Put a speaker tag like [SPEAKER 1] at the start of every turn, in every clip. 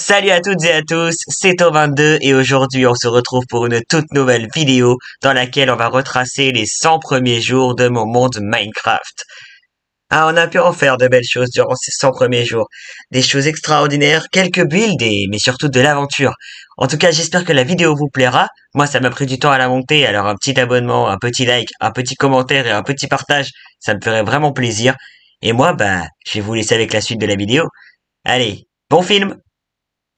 [SPEAKER 1] Salut à toutes et à tous, c'est Tom22 et aujourd'hui on se retrouve pour une toute nouvelle vidéo dans laquelle on va retracer les 100 premiers jours de mon monde Minecraft. Ah, on a pu en faire de belles choses durant ces 100 premiers jours. Des choses extraordinaires, quelques builds mais surtout de l'aventure. En tout cas, j'espère que la vidéo vous plaira. Moi, ça m'a pris du temps à la monter, alors un petit abonnement, un petit like, un petit commentaire et un petit partage, ça me ferait vraiment plaisir. Et moi, je vais vous laisser avec la suite de la vidéo. Allez, bon film!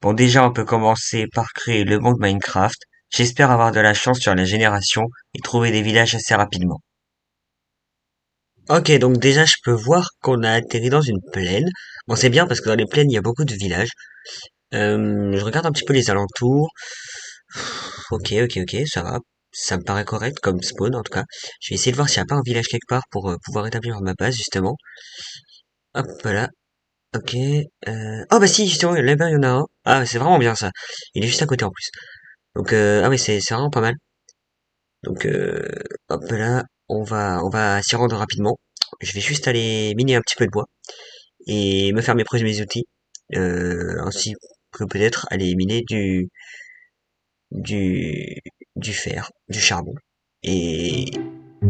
[SPEAKER 1] Bon, déjà, on peut commencer par créer le monde Minecraft. J'espère avoir de la chance sur la génération et trouver des villages assez rapidement. Ok, donc déjà, je peux voir qu'on a atterri dans une plaine. Bon, c'est bien parce que dans les plaines, il y a beaucoup de villages. Je regarde un petit peu les alentours. Ok, ça va. Ça me paraît correct comme spawn, en tout cas. Je vais essayer de voir s'il n'y a pas un village quelque part pour pouvoir établir ma base, justement. Hop là. Ok. Oh bah si, justement, là-bas, il y en a un. Ah, c'est vraiment bien ça. Il est juste à côté en plus. Donc ah oui, c'est vraiment pas mal. Donc hop là, on va s'y rendre rapidement. Je vais juste aller miner un petit peu de bois et me faire mes premiers outils, ainsi que peut-être aller miner du du fer, du charbon et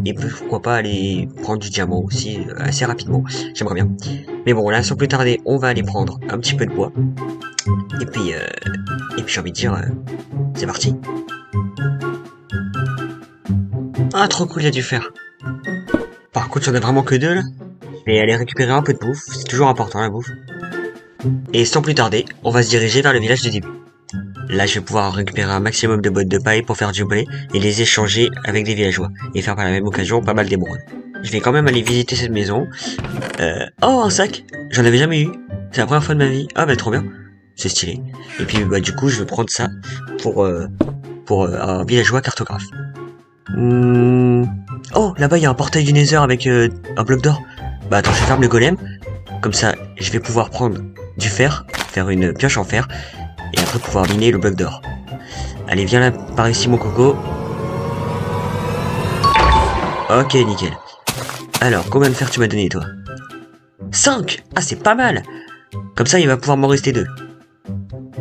[SPEAKER 1] et pourquoi pas aller prendre du diamant aussi assez rapidement. J'aimerais bien. Mais bon, là sans plus tarder, on va aller prendre un petit peu de bois et puis euh, et puis j'ai envie de dire c'est parti. Ah trop cool, il y a du fer. Par contre, il y en a vraiment que deux là. Je vais aller récupérer un peu de bouffe, c'est toujours important la bouffe. Et sans plus tarder, on va se diriger vers le village du début. Là, je vais pouvoir récupérer un maximum de bottes de paille pour faire du blé et les échanger avec des villageois. Et faire par la même occasion pas mal d'émeraudes. Je vais quand même aller visiter cette maison. Oh, un sac. J'en avais jamais eu. C'est la première fois de ma vie. Ah bah trop bien. C'est stylé. Et puis bah du coup, je vais prendre ça pour, un villageois cartographe. Oh, là-bas, il y a un portail du Nether avec un bloc d'or. Bah attends, je ferme le golem. Comme ça, je vais pouvoir prendre du fer, faire une pioche en fer, et après pouvoir miner le bloc d'or. Allez, viens là, par ici mon coco. Ok, nickel. Alors, combien de fer tu m'as donné, toi? 5. Ah, c'est pas mal. Comme ça, il va pouvoir m'en rester 2.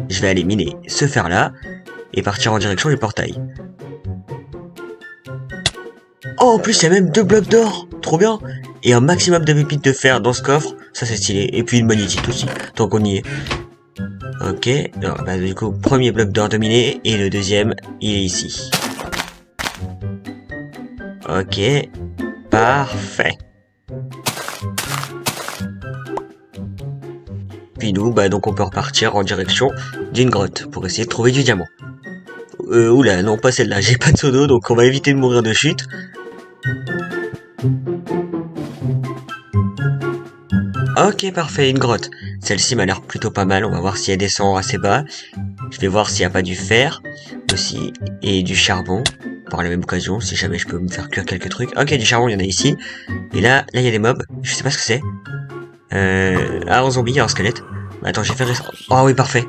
[SPEAKER 1] Je vais aller miner ce fer-là, et partir en direction du portail. Oh, en plus, il y a même 2 blocs d'or. Trop bien. Et un maximum de pépites de fer dans ce coffre. Ça, c'est stylé. Et puis une magnétite aussi, tant qu'on y est. Ok. Alors, bah, du coup, premier bloc d'or dominé. Et le deuxième, il est ici. Ok. Parfait. Puis nous, bah, donc on peut repartir en direction d'une grotte pour essayer de trouver du diamant. Oula, non, pas celle-là. J'ai pas de seau d'eau, donc on va éviter de mourir de chute. Ok, parfait, une grotte. Celle-ci m'a l'air plutôt pas mal. On va voir si elle descend assez bas. Je vais voir s'il n'y a pas du fer aussi et du charbon. Par la même occasion, si jamais je peux me faire cuire quelques trucs. Ok, du charbon, il y en a ici. Et là, il y a des mobs. Je sais pas ce que c'est. Ah, un zombie, un squelette. Attends, j'ai fait... Oh oui, parfait.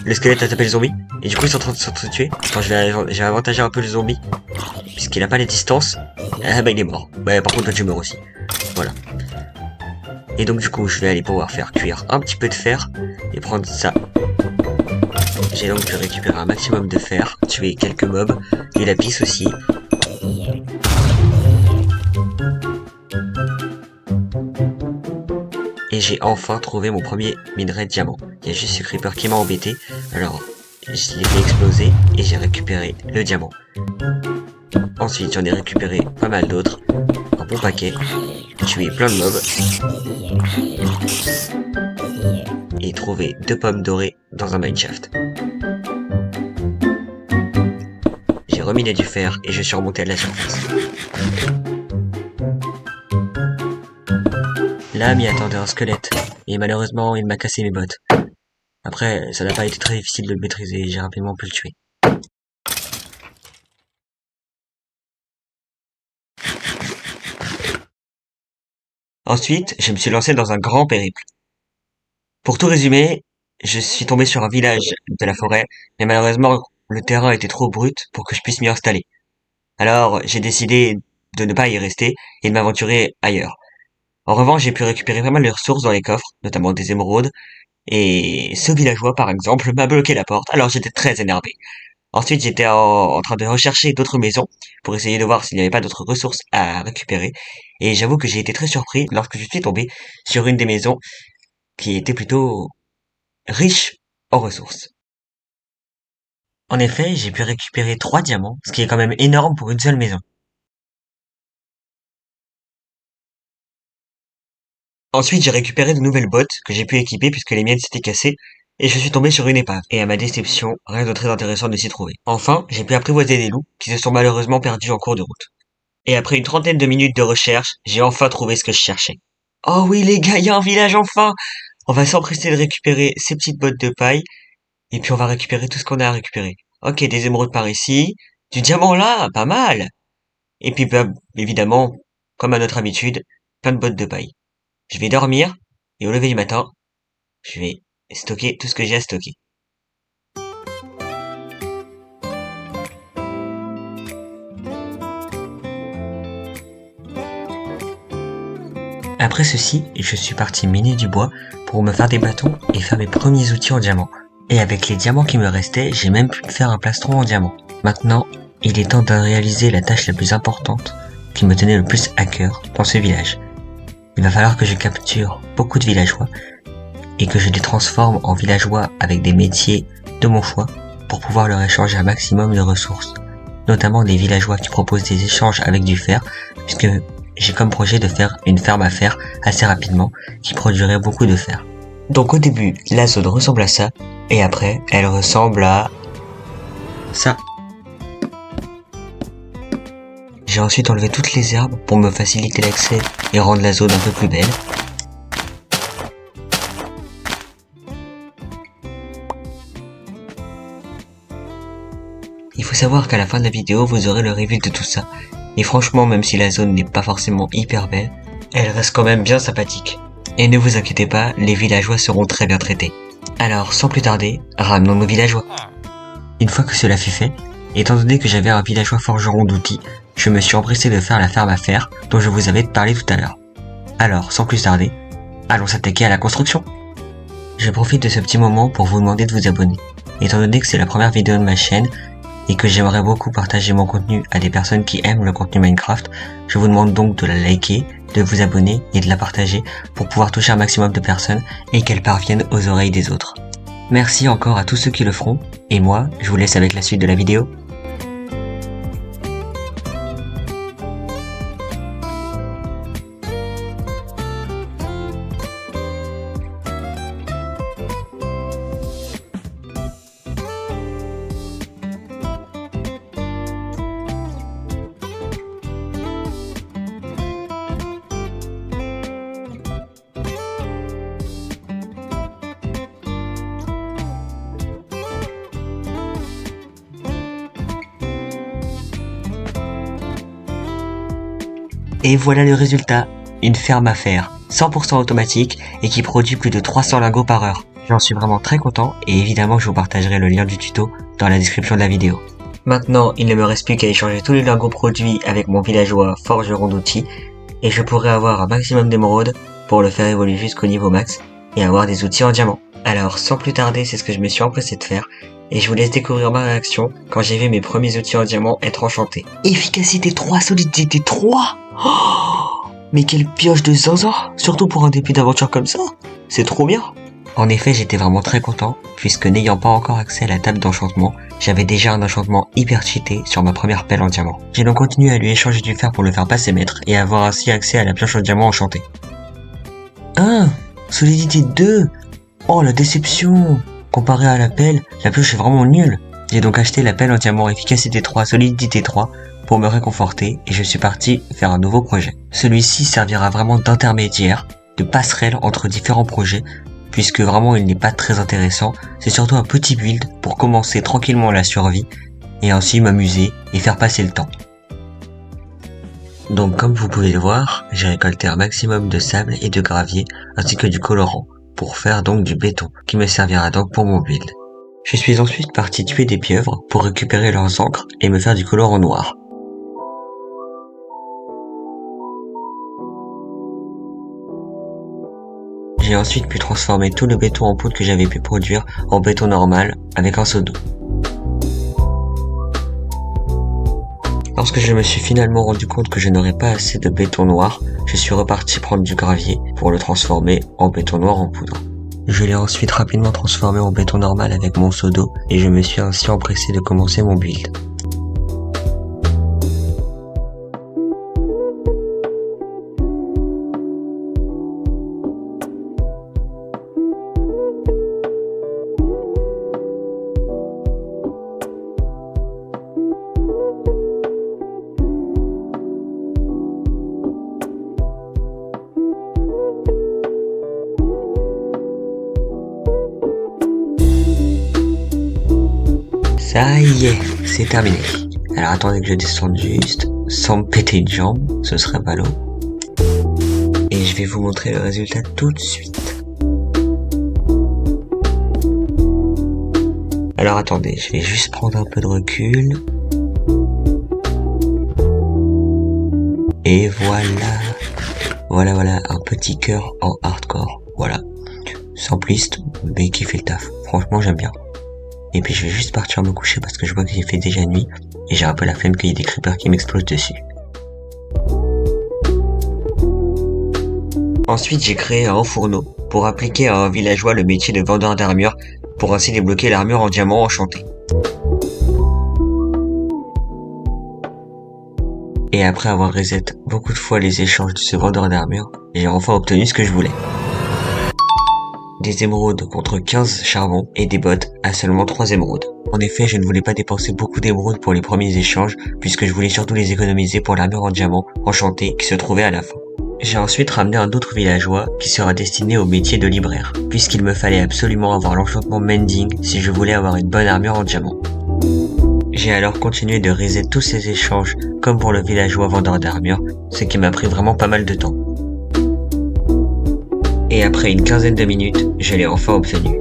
[SPEAKER 1] Le squelette a tapé le zombie. Et du coup, ils sont en train de se tuer. Attends, je vais avantager un peu le zombie. Puisqu'il a pas les distances. Ah bah, il est mort. Bah, par contre, toi, tu meurs aussi. Voilà. Et donc, du coup, je vais aller pouvoir faire cuire un petit peu de fer. Et prendre ça. J'ai donc pu récupérer un maximum de fer. Tuer quelques mobs. Du lapis aussi. Et j'ai enfin trouvé mon premier minerai de diamant. Il y a juste ce creeper qui m'a embêté. Alors, je l'ai fait exploser et j'ai récupéré le diamant. Ensuite, j'en ai récupéré pas mal d'autres. Un bon paquet. Tué plein de mobs. Et trouvé 2 pommes dorées dans un mineshaft. J'ai reminé du fer et je suis remonté à la surface. Là m'y attendait un squelette, et malheureusement il m'a cassé mes bottes. Après, ça n'a pas été très difficile de le maîtriser, j'ai rapidement pu le tuer. Ensuite, je me suis lancé dans un grand périple. Pour tout résumer, je suis tombé sur un village de la forêt, mais malheureusement le terrain était trop brut pour que je puisse m'y installer. Alors j'ai décidé de ne pas y rester et de m'aventurer ailleurs. En revanche, j'ai pu récupérer pas mal de ressources dans les coffres, notamment des émeraudes, Et ce villageois, par exemple, m'a bloqué la porte, alors j'étais très énervé. Ensuite, j'étais en train de rechercher d'autres maisons pour essayer de voir s'il n'y avait pas d'autres ressources à récupérer. Et j'avoue que j'ai été très surpris lorsque je suis tombé sur une des maisons qui était plutôt riche en ressources. En effet, j'ai pu récupérer 3 diamants, ce qui est quand même énorme pour une seule maison. Ensuite, j'ai récupéré de nouvelles bottes que j'ai pu équiper puisque les miennes s'étaient cassées, et je suis tombé sur une épave. Et à ma déception, rien de très intéressant ne s'y trouvait. Enfin, j'ai pu apprivoiser des loups qui se sont malheureusement perdus en cours de route. Et après une trentaine de minutes de recherche, j'ai enfin trouvé ce que je cherchais. Oh oui les gars, il y a un village enfin! On va s'empresser de récupérer ces petites bottes de paille, et puis on va récupérer tout ce qu'on a à récupérer. Ok, des émeraudes par ici, du diamant là, pas mal! Et puis bah, évidemment, comme à notre habitude, plein de bottes de paille. Je vais dormir, et au lever du matin, je vais stocker tout ce que j'ai à stocker. Après ceci, je suis parti miner du bois pour me faire des bâtons et faire mes premiers outils en diamant. Et avec les diamants qui me restaient, j'ai même pu me faire un plastron en diamant. Maintenant, il est temps de réaliser la tâche la plus importante qui me tenait le plus à cœur dans ce village. Il va falloir que je capture beaucoup de villageois et que je les transforme en villageois avec des métiers de mon choix pour pouvoir leur échanger un maximum de ressources, notamment des villageois qui proposent des échanges avec du fer, puisque j'ai comme projet de faire une ferme à fer assez rapidement qui produirait beaucoup de fer. Donc au début, la zone ressemble à ça, et après, elle ressemble à ça. J'ai ensuite enlevé toutes les herbes pour me faciliter l'accès et rendre la zone un peu plus belle. Il faut savoir qu'à la fin de la vidéo, vous aurez le reveal de tout ça. Et franchement, même si la zone n'est pas forcément hyper belle, elle reste quand même bien sympathique. Et ne vous inquiétez pas, les villageois seront très bien traités. Alors, sans plus tarder, ramenons nos villageois. Une fois que cela fut fait, étant donné que j'avais un villageois forgeron d'outils, je me suis empressé de faire la ferme à fer dont je vous avais parlé tout à l'heure. Alors, sans plus tarder, allons s'attaquer à la construction. Je profite de ce petit moment pour vous demander de vous abonner. Étant donné que c'est la première vidéo de ma chaîne, et que j'aimerais beaucoup partager mon contenu à des personnes qui aiment le contenu Minecraft, je vous demande donc de la liker, de vous abonner et de la partager pour pouvoir toucher un maximum de personnes et qu'elle parvienne aux oreilles des autres. Merci encore à tous ceux qui le feront, et moi, je vous laisse avec la suite de la vidéo. Et voilà le résultat, une ferme à fer, 100% automatique et qui produit plus de 300 lingots par heure. J'en suis vraiment très content et évidemment je vous partagerai le lien du tuto dans la description de la vidéo. Maintenant, il ne me reste plus qu'à échanger tous les lingots produits avec mon villageois forgeron d'outils et je pourrai avoir un maximum d'émeraudes pour le faire évoluer jusqu'au niveau max et avoir des outils en diamant. Alors sans plus tarder, c'est ce que je me suis empressé de faire et je vous laisse découvrir ma réaction quand j'ai vu mes premiers outils en diamant être enchantés. Efficacité 3, solidité 3. Oh, mais quelle pioche de zinzin, surtout pour un début d'aventure comme ça. C'est trop bien. En effet, j'étais vraiment très content, puisque n'ayant pas encore accès à la table d'enchantement, j'avais déjà un enchantement hyper cheaté sur ma première pelle en diamant. J'ai donc continué à lui échanger du fer pour le faire passer maître et avoir ainsi accès à la pioche en diamant enchantée. 1, solidité 2. Oh la déception. Comparé à la pelle, la pioche est vraiment nulle. J'ai donc acheté la pelle en diamant efficacité 3, solidité 3 pour me réconforter et je suis parti faire un nouveau projet. Celui-ci servira vraiment d'intermédiaire, de passerelle entre différents projets, puisque vraiment il n'est pas très intéressant, c'est surtout un petit build pour commencer tranquillement la survie et ainsi m'amuser et faire passer le temps. Donc comme vous pouvez le voir, j'ai récolté un maximum de sable et de gravier ainsi que du colorant pour faire donc du béton qui me servira donc pour mon build. Je suis ensuite parti tuer des pieuvres pour récupérer leurs encres et me faire du colorant noir. J'ai J'ai ensuite pu transformer tout le béton en poudre que j'avais pu produire en béton normal avec un seau d'eau. Lorsque je me suis finalement rendu compte que je n'aurais pas assez de béton noir, je suis reparti prendre du gravier pour le transformer en béton noir en poudre. Je l'ai ensuite rapidement transformé en béton normal avec mon seau d'eau et je me suis ainsi empressé de commencer mon build. Ça y est, c'est terminé. Alors attendez que je descende juste, sans me péter une jambe, ce serait ballot. Et je vais vous montrer le résultat tout de suite. Alors attendez, je vais juste prendre un peu de recul. Et voilà. Voilà, un petit cœur en hardcore. Voilà. Simpliste, mais qui fait le taf. Franchement, j'aime bien. Et puis je vais juste partir me coucher parce que je vois qu'il fait déjà nuit et j'ai un peu la flemme qu'il y ait des creepers qui m'explosent dessus. Ensuite j'ai créé un fourneau pour appliquer à un villageois le métier de vendeur d'armure pour ainsi débloquer l'armure en diamant enchanté. Et après avoir reset beaucoup de fois les échanges de ce vendeur d'armure, j'ai enfin obtenu ce que je voulais. Des émeraudes contre 15 charbons et des bottes à seulement 3 émeraudes. En effet, je ne voulais pas dépenser beaucoup d'émeraudes pour les premiers échanges puisque je voulais surtout les économiser pour l'armure en diamant enchantée qui se trouvait à la fin. J'ai ensuite ramené un autre villageois qui sera destiné au métier de libraire puisqu'il me fallait absolument avoir l'enchantement mending si je voulais avoir une bonne armure en diamant. J'ai alors continué de reset tous ces échanges comme pour le villageois vendeur d'armure, ce qui m'a pris vraiment pas mal de temps. Et après une quinzaine de minutes, je l'ai enfin obtenu.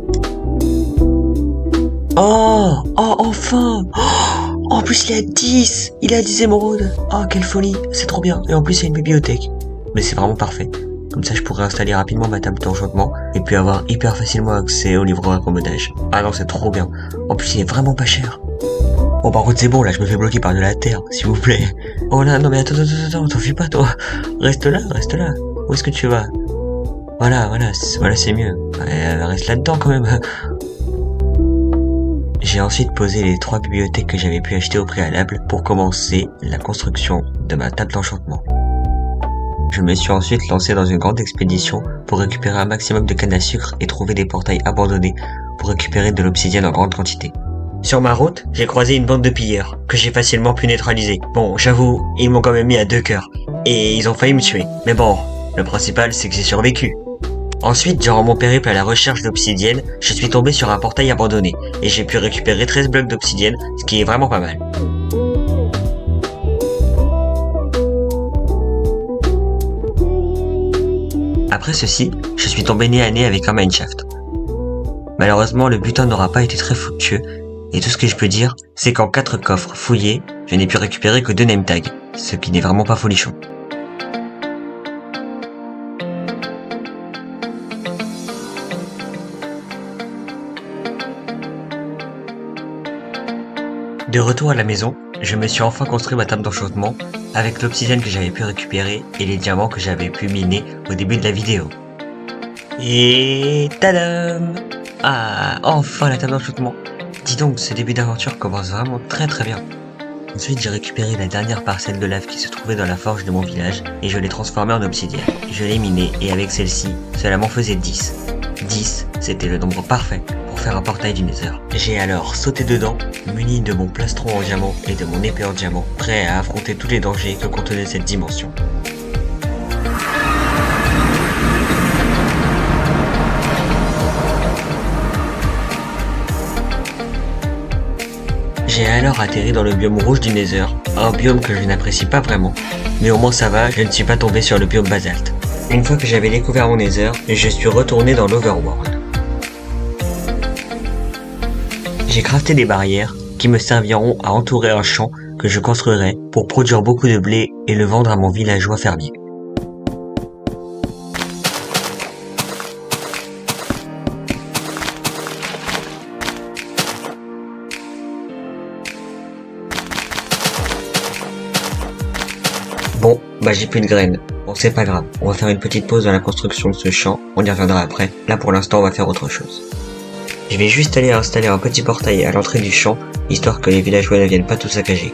[SPEAKER 1] Oh, enfin! Oh, en plus, il a 10 émeraudes. Oh, quelle folie, c'est trop bien. Et en plus, il y a une bibliothèque. Mais c'est vraiment parfait. Comme ça, je pourrais installer rapidement ma table d'enchantement et puis avoir hyper facilement accès au livre d'accommodage. Ah non, c'est trop bien. En plus, il est vraiment pas cher. Bon, par contre, c'est bon, là, je me fais bloquer par de la terre, s'il vous plaît. Oh là, non, mais attends, t'en fais pas, toi. Reste là. Où est-ce que tu vas? Voilà, c'est mieux. Reste là-dedans quand même. J'ai ensuite posé les 3 bibliothèques que j'avais pu acheter au préalable pour commencer la construction de ma table d'enchantement. Je me suis ensuite lancé dans une grande expédition pour récupérer un maximum de canne à sucre et trouver des portails abandonnés pour récupérer de l'obsidienne en grande quantité. Sur ma route, j'ai croisé une bande de pilleurs que j'ai facilement pu neutraliser. Bon, j'avoue, ils m'ont quand même mis à 2 cœurs et ils ont failli me tuer. Mais bon, le principal c'est que j'ai survécu. Ensuite, durant mon périple à la recherche d'obsidienne, je suis tombé sur un portail abandonné, et j'ai pu récupérer 13 blocs d'obsidienne, ce qui est vraiment pas mal. Après ceci, je suis tombé nez à nez avec un mineshaft. Malheureusement, le butin n'aura pas été très fructueux, et tout ce que je peux dire, c'est qu'en 4 coffres fouillés, je n'ai pu récupérer que 2 name tags, ce qui n'est vraiment pas folichon. De retour à la maison, je me suis enfin construit ma table d'enchantement avec l'obsidienne que j'avais pu récupérer et les diamants que j'avais pu miner au début de la vidéo. Et tadam! Ah, enfin la table d'enchantement. Dis donc, ce début d'aventure commence vraiment très bien. Ensuite, j'ai récupéré la dernière parcelle de lave qui se trouvait dans la forge de mon village et je l'ai transformée en obsidienne. Je l'ai minée et avec celle-ci, cela m'en faisait 10. 10, c'était le nombre parfait pour faire un portail du Nether. J'ai alors sauté dedans, muni de mon plastron en diamant et de mon épée en diamant, prêt à affronter tous les dangers que contenait cette dimension. J'ai alors atterri dans le biome rouge du Nether, un biome que je n'apprécie pas vraiment, mais au moins ça va, je ne suis pas tombé sur le biome basalte. Une fois que j'avais découvert mon Nether, je suis retourné dans l'Overworld. J'ai crafté des barrières qui me serviront à entourer un champ que je construirai pour produire beaucoup de blé et le vendre à mon villageois fermier. Bon, bah j'ai plus de graines. Bon, c'est pas grave. On va faire une petite pause dans la construction de ce champ. On y reviendra après. Là, pour l'instant, on va faire autre chose. Je vais juste aller installer un petit portail à l'entrée du champ, histoire que les villageois ne viennent pas tout saccager.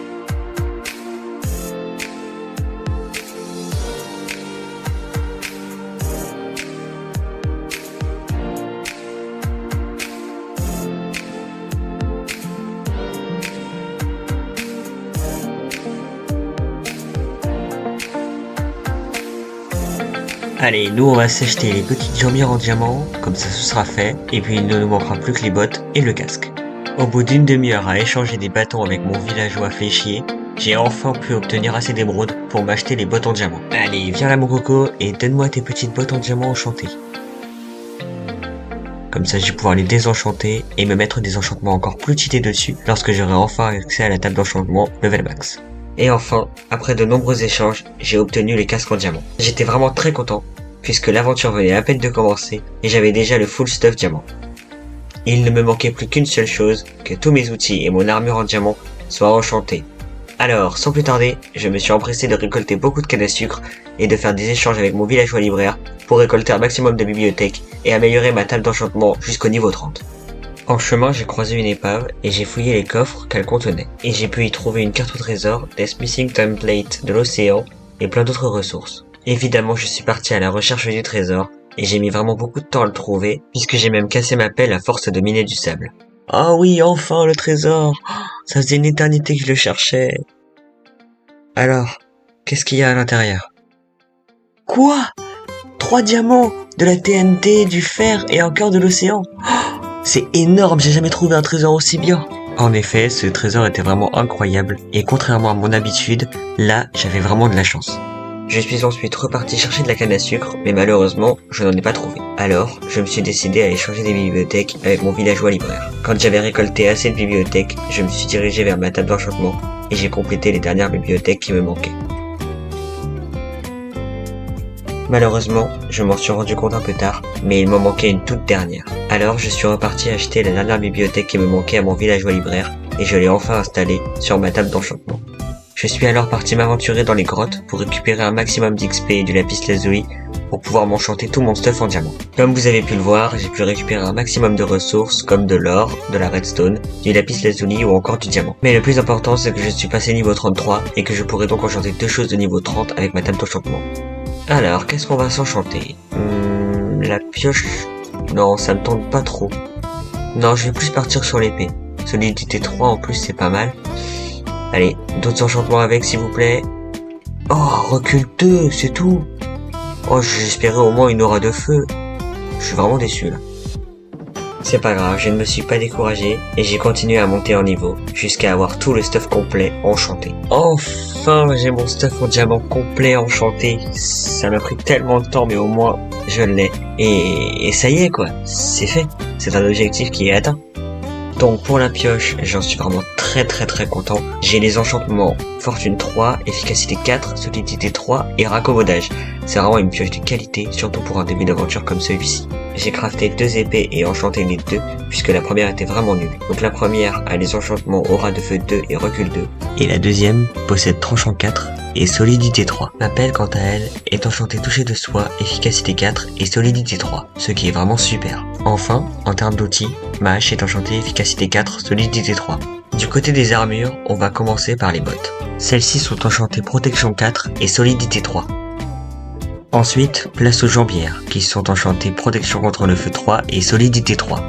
[SPEAKER 1] Allez, nous on va s'acheter les petites jambières en diamant, comme ça ce sera fait, et puis il ne nous manquera plus que les bottes et le casque. Au bout d'une demi-heure à échanger des bâtons avec mon villageois fait chier, j'ai enfin pu obtenir assez d'émeraudes pour m'acheter les bottes en diamant. Allez, viens là mon coco, et donne-moi tes petites bottes en diamant enchantées. Comme ça je vais pouvoir les désenchanter et me mettre des enchantements encore plus cheatés dessus lorsque j'aurai enfin accès à la table d'enchantement level max. Et enfin, après de nombreux échanges, j'ai obtenu les casques en diamant. J'étais vraiment très content, puisque l'aventure venait à peine de commencer, et j'avais déjà le full stuff diamant. Il ne me manquait plus qu'une seule chose, que tous mes outils et mon armure en diamant soient enchantés. Alors, sans plus tarder, je me suis empressé de récolter beaucoup de canne à sucre, et de faire des échanges avec mon villageois libraire, pour récolter un maximum de bibliothèques, et améliorer ma table d'enchantement jusqu'au niveau 30. En chemin, j'ai croisé une épave et j'ai fouillé les coffres qu'elle contenait. Et j'ai pu y trouver une carte au trésor, des Missing Template de l'océan et plein d'autres ressources. Évidemment, je suis parti à la recherche du trésor et j'ai mis vraiment beaucoup de temps à le trouver puisque j'ai même cassé ma pelle à force de miner du sable. Ah oui, enfin le trésor! Ça faisait une éternité que je le cherchais. Alors, qu'est-ce qu'il y a à l'intérieur? Quoi? 3 diamants, de la TNT, du fer et encore de l'océan. C'est énorme, j'ai jamais trouvé un trésor aussi bien. En effet, ce trésor était vraiment incroyable, et contrairement à mon habitude, là, j'avais vraiment de la chance. Je suis ensuite reparti chercher de la canne à sucre, mais malheureusement, je n'en ai pas trouvé. Alors, je me suis décidé à échanger des bibliothèques avec mon villageois libraire. Quand j'avais récolté assez de bibliothèques, je me suis dirigé vers ma table d'enchantement, et j'ai complété les dernières bibliothèques qui me manquaient. Malheureusement, je m'en suis rendu compte un peu tard, mais il m'en manquait une toute dernière. Alors je suis reparti acheter la dernière bibliothèque qui me manquait à mon villageois libraire, et je l'ai enfin installée sur ma table d'enchantement. Je suis alors parti m'aventurer dans les grottes pour récupérer un maximum d'XP et du lapis lazuli pour pouvoir m'enchanter tout mon stuff en diamant. Comme vous avez pu le voir, j'ai pu récupérer un maximum de ressources comme de l'or, de la redstone, du lapis lazuli ou encore du diamant. Mais le plus important, c'est que je suis passé niveau 33 et que je pourrais donc enchanter 2 choses de niveau 30 avec ma table d'enchantement. Alors, qu'est-ce qu'on va s'enchanter? La pioche... Non, ça me tente pas trop. Non, je vais plus partir sur l'épée. Solidité 3 en plus, c'est pas mal. Allez, d'autres enchantements avec, s'il vous plaît. Oh, recul 2, c'est tout. Oh, j'espérais au moins une aura de feu. Je suis vraiment déçu, là. C'est pas grave, je ne me suis pas découragé et j'ai continué à monter en niveau jusqu'à avoir tout le stuff complet enchanté. Enfin, j'ai mon stuff en diamant complet enchanté. Ça m'a pris tellement de temps, mais au moins je l'ai. Et ça y est quoi, c'est fait. C'est un objectif qui est atteint. Donc pour la pioche, j'en suis vraiment très content. J'ai les enchantements Fortune 3, Efficacité 4, Solidité 3 et Raccommodage. C'est vraiment une pioche de qualité, surtout pour un début d'aventure comme celui-ci. J'ai crafté 2 épées et enchanté les 2, puisque la première était vraiment nulle. Donc la première a les enchantements Aura de Feu 2 et Recul 2. Et la deuxième possède Tranchant 4 et Solidité 3. Ma pelle, quant à elle, est enchantée Toucher de Soie, Efficacité 4 et Solidité 3, ce qui est vraiment super. Enfin, en termes d'outils, ma hache est enchantée Efficacité 4, Solidité 3. Du côté des armures, on va commencer par les bottes. Celles-ci sont enchantées Protection 4 et Solidité 3. Ensuite, place aux jambières, qui sont enchantées Protection contre le feu 3 et Solidité 3.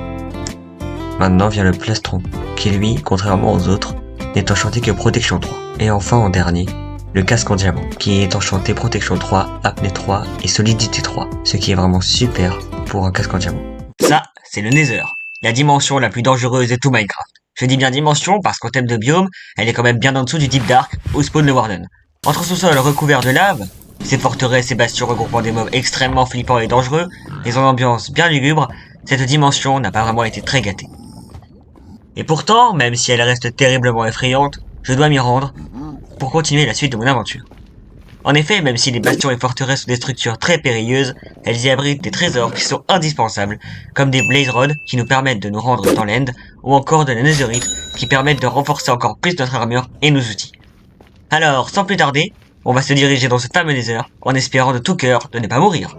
[SPEAKER 1] Maintenant vient le plastron, qui lui, contrairement aux autres, n'est enchanté que Protection 3. Et enfin en dernier, le casque en diamant, qui est enchanté Protection 3, Apnée 3 et Solidité 3, ce qui est vraiment super pour un casque en diamant. Ça, c'est le Nether, la dimension la plus dangereuse de tout Minecraft. Je dis bien dimension parce qu'en thème de biome, elle est quand même bien en dessous du Deep Dark où spawn le Warden. Entre ce sol recouvert de lave, ces forteresses et bastions regroupant des mobs extrêmement flippants et dangereux, et son ambiance bien lugubre, cette dimension n'a pas vraiment été très gâtée. Et pourtant, même si elle reste terriblement effrayante, je dois m'y rendre pour continuer la suite de mon aventure. En effet, même si les bastions et forteresses sont des structures très périlleuses, elles y abritent des trésors qui sont indispensables, comme des Blaze Rods qui nous permettent de nous rendre dans l'End, ou encore de la Netherite qui permettent de renforcer encore plus notre armure et nos outils. Alors, sans plus tarder, on va se diriger dans ce fameux désert en espérant de tout cœur de ne pas mourir.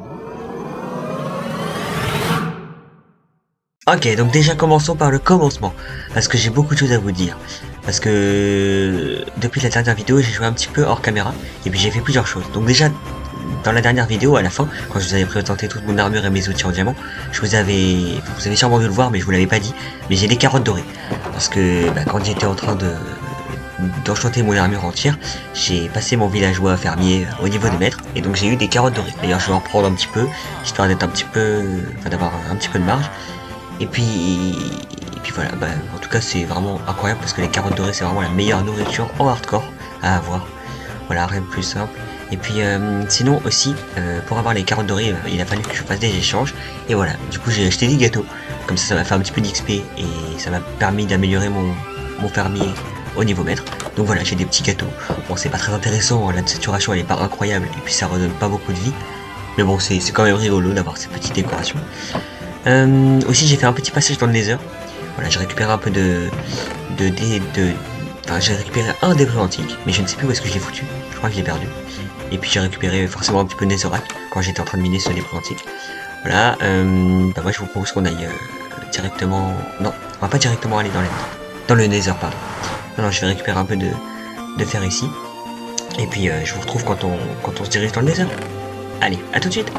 [SPEAKER 1] Ok, donc déjà commençons par le commencement, parce que j'ai beaucoup de choses à vous dire. Parce que depuis la dernière vidéo, j'ai joué un petit peu hors caméra, et puis j'ai fait plusieurs choses. Donc déjà, dans la dernière vidéo, à la fin, quand je vous avais présenté toute mon armure et mes outils en diamant, vous avez sûrement dû le voir, mais je vous l'avais pas dit, mais j'ai des carottes dorées. Parce que quand j'étais en train d'enchanter mon armure entière, j'ai passé mon villageois fermier au niveau des maîtres, et donc j'ai eu des carottes dorées. D'ailleurs, je vais en prendre un petit peu, histoire d'être un petit peu, d'avoir un petit peu de marge. Et puis voilà, en tout cas c'est vraiment incroyable parce que les carottes dorées c'est vraiment la meilleure nourriture en hardcore à avoir. Voilà, rien de plus simple. Et puis sinon aussi, pour avoir les carottes dorées, il a fallu que je fasse des échanges. Et voilà, du coup j'ai acheté des gâteaux. Comme ça m'a fait un petit peu d'XP et ça m'a permis d'améliorer mon fermier au niveau maître. Donc voilà, j'ai des petits gâteaux. Bon, c'est pas très intéressant, la saturation elle est pas incroyable et puis ça redonne pas beaucoup de vie. Mais bon, c'est quand même rigolo d'avoir ces petites décorations. Aussi j'ai fait un petit passage dans le Nether. Voilà, j'ai récupéré un peu enfin j'ai récupéré un débris antique, mais je ne sais plus où est-ce que je l'ai foutu. Je crois que je l'ai perdu. Et puis j'ai récupéré forcément un petit peu de Netherrack quand j'étais en train de miner ce débris antique. Voilà, moi je vous propose qu'on aille directement... Non, on va pas directement aller dans le Nether, pardon. Non, je vais récupérer un peu de fer ici. Et puis je vous retrouve quand on se dirige dans le Nether. Allez, à tout de suite.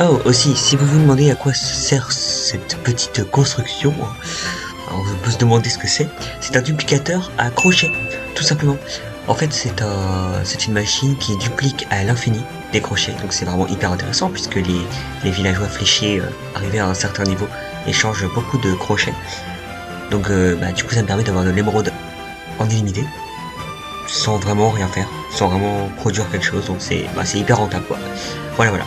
[SPEAKER 1] Oh, aussi, si vous vous demandez à quoi sert cette petite construction, on peut se demander ce que c'est. C'est un duplicateur à crochet, tout simplement. En fait, c'est une machine qui duplique à l'infini des crochets. Donc c'est vraiment hyper intéressant puisque les villageois fléchés arrivés à un certain niveau échangent beaucoup de crochets. Donc du coup ça me permet d'avoir de l'émeraude en illimité, sans vraiment rien faire, sans vraiment produire quelque chose. Donc c'est hyper rentable quoi. Voilà.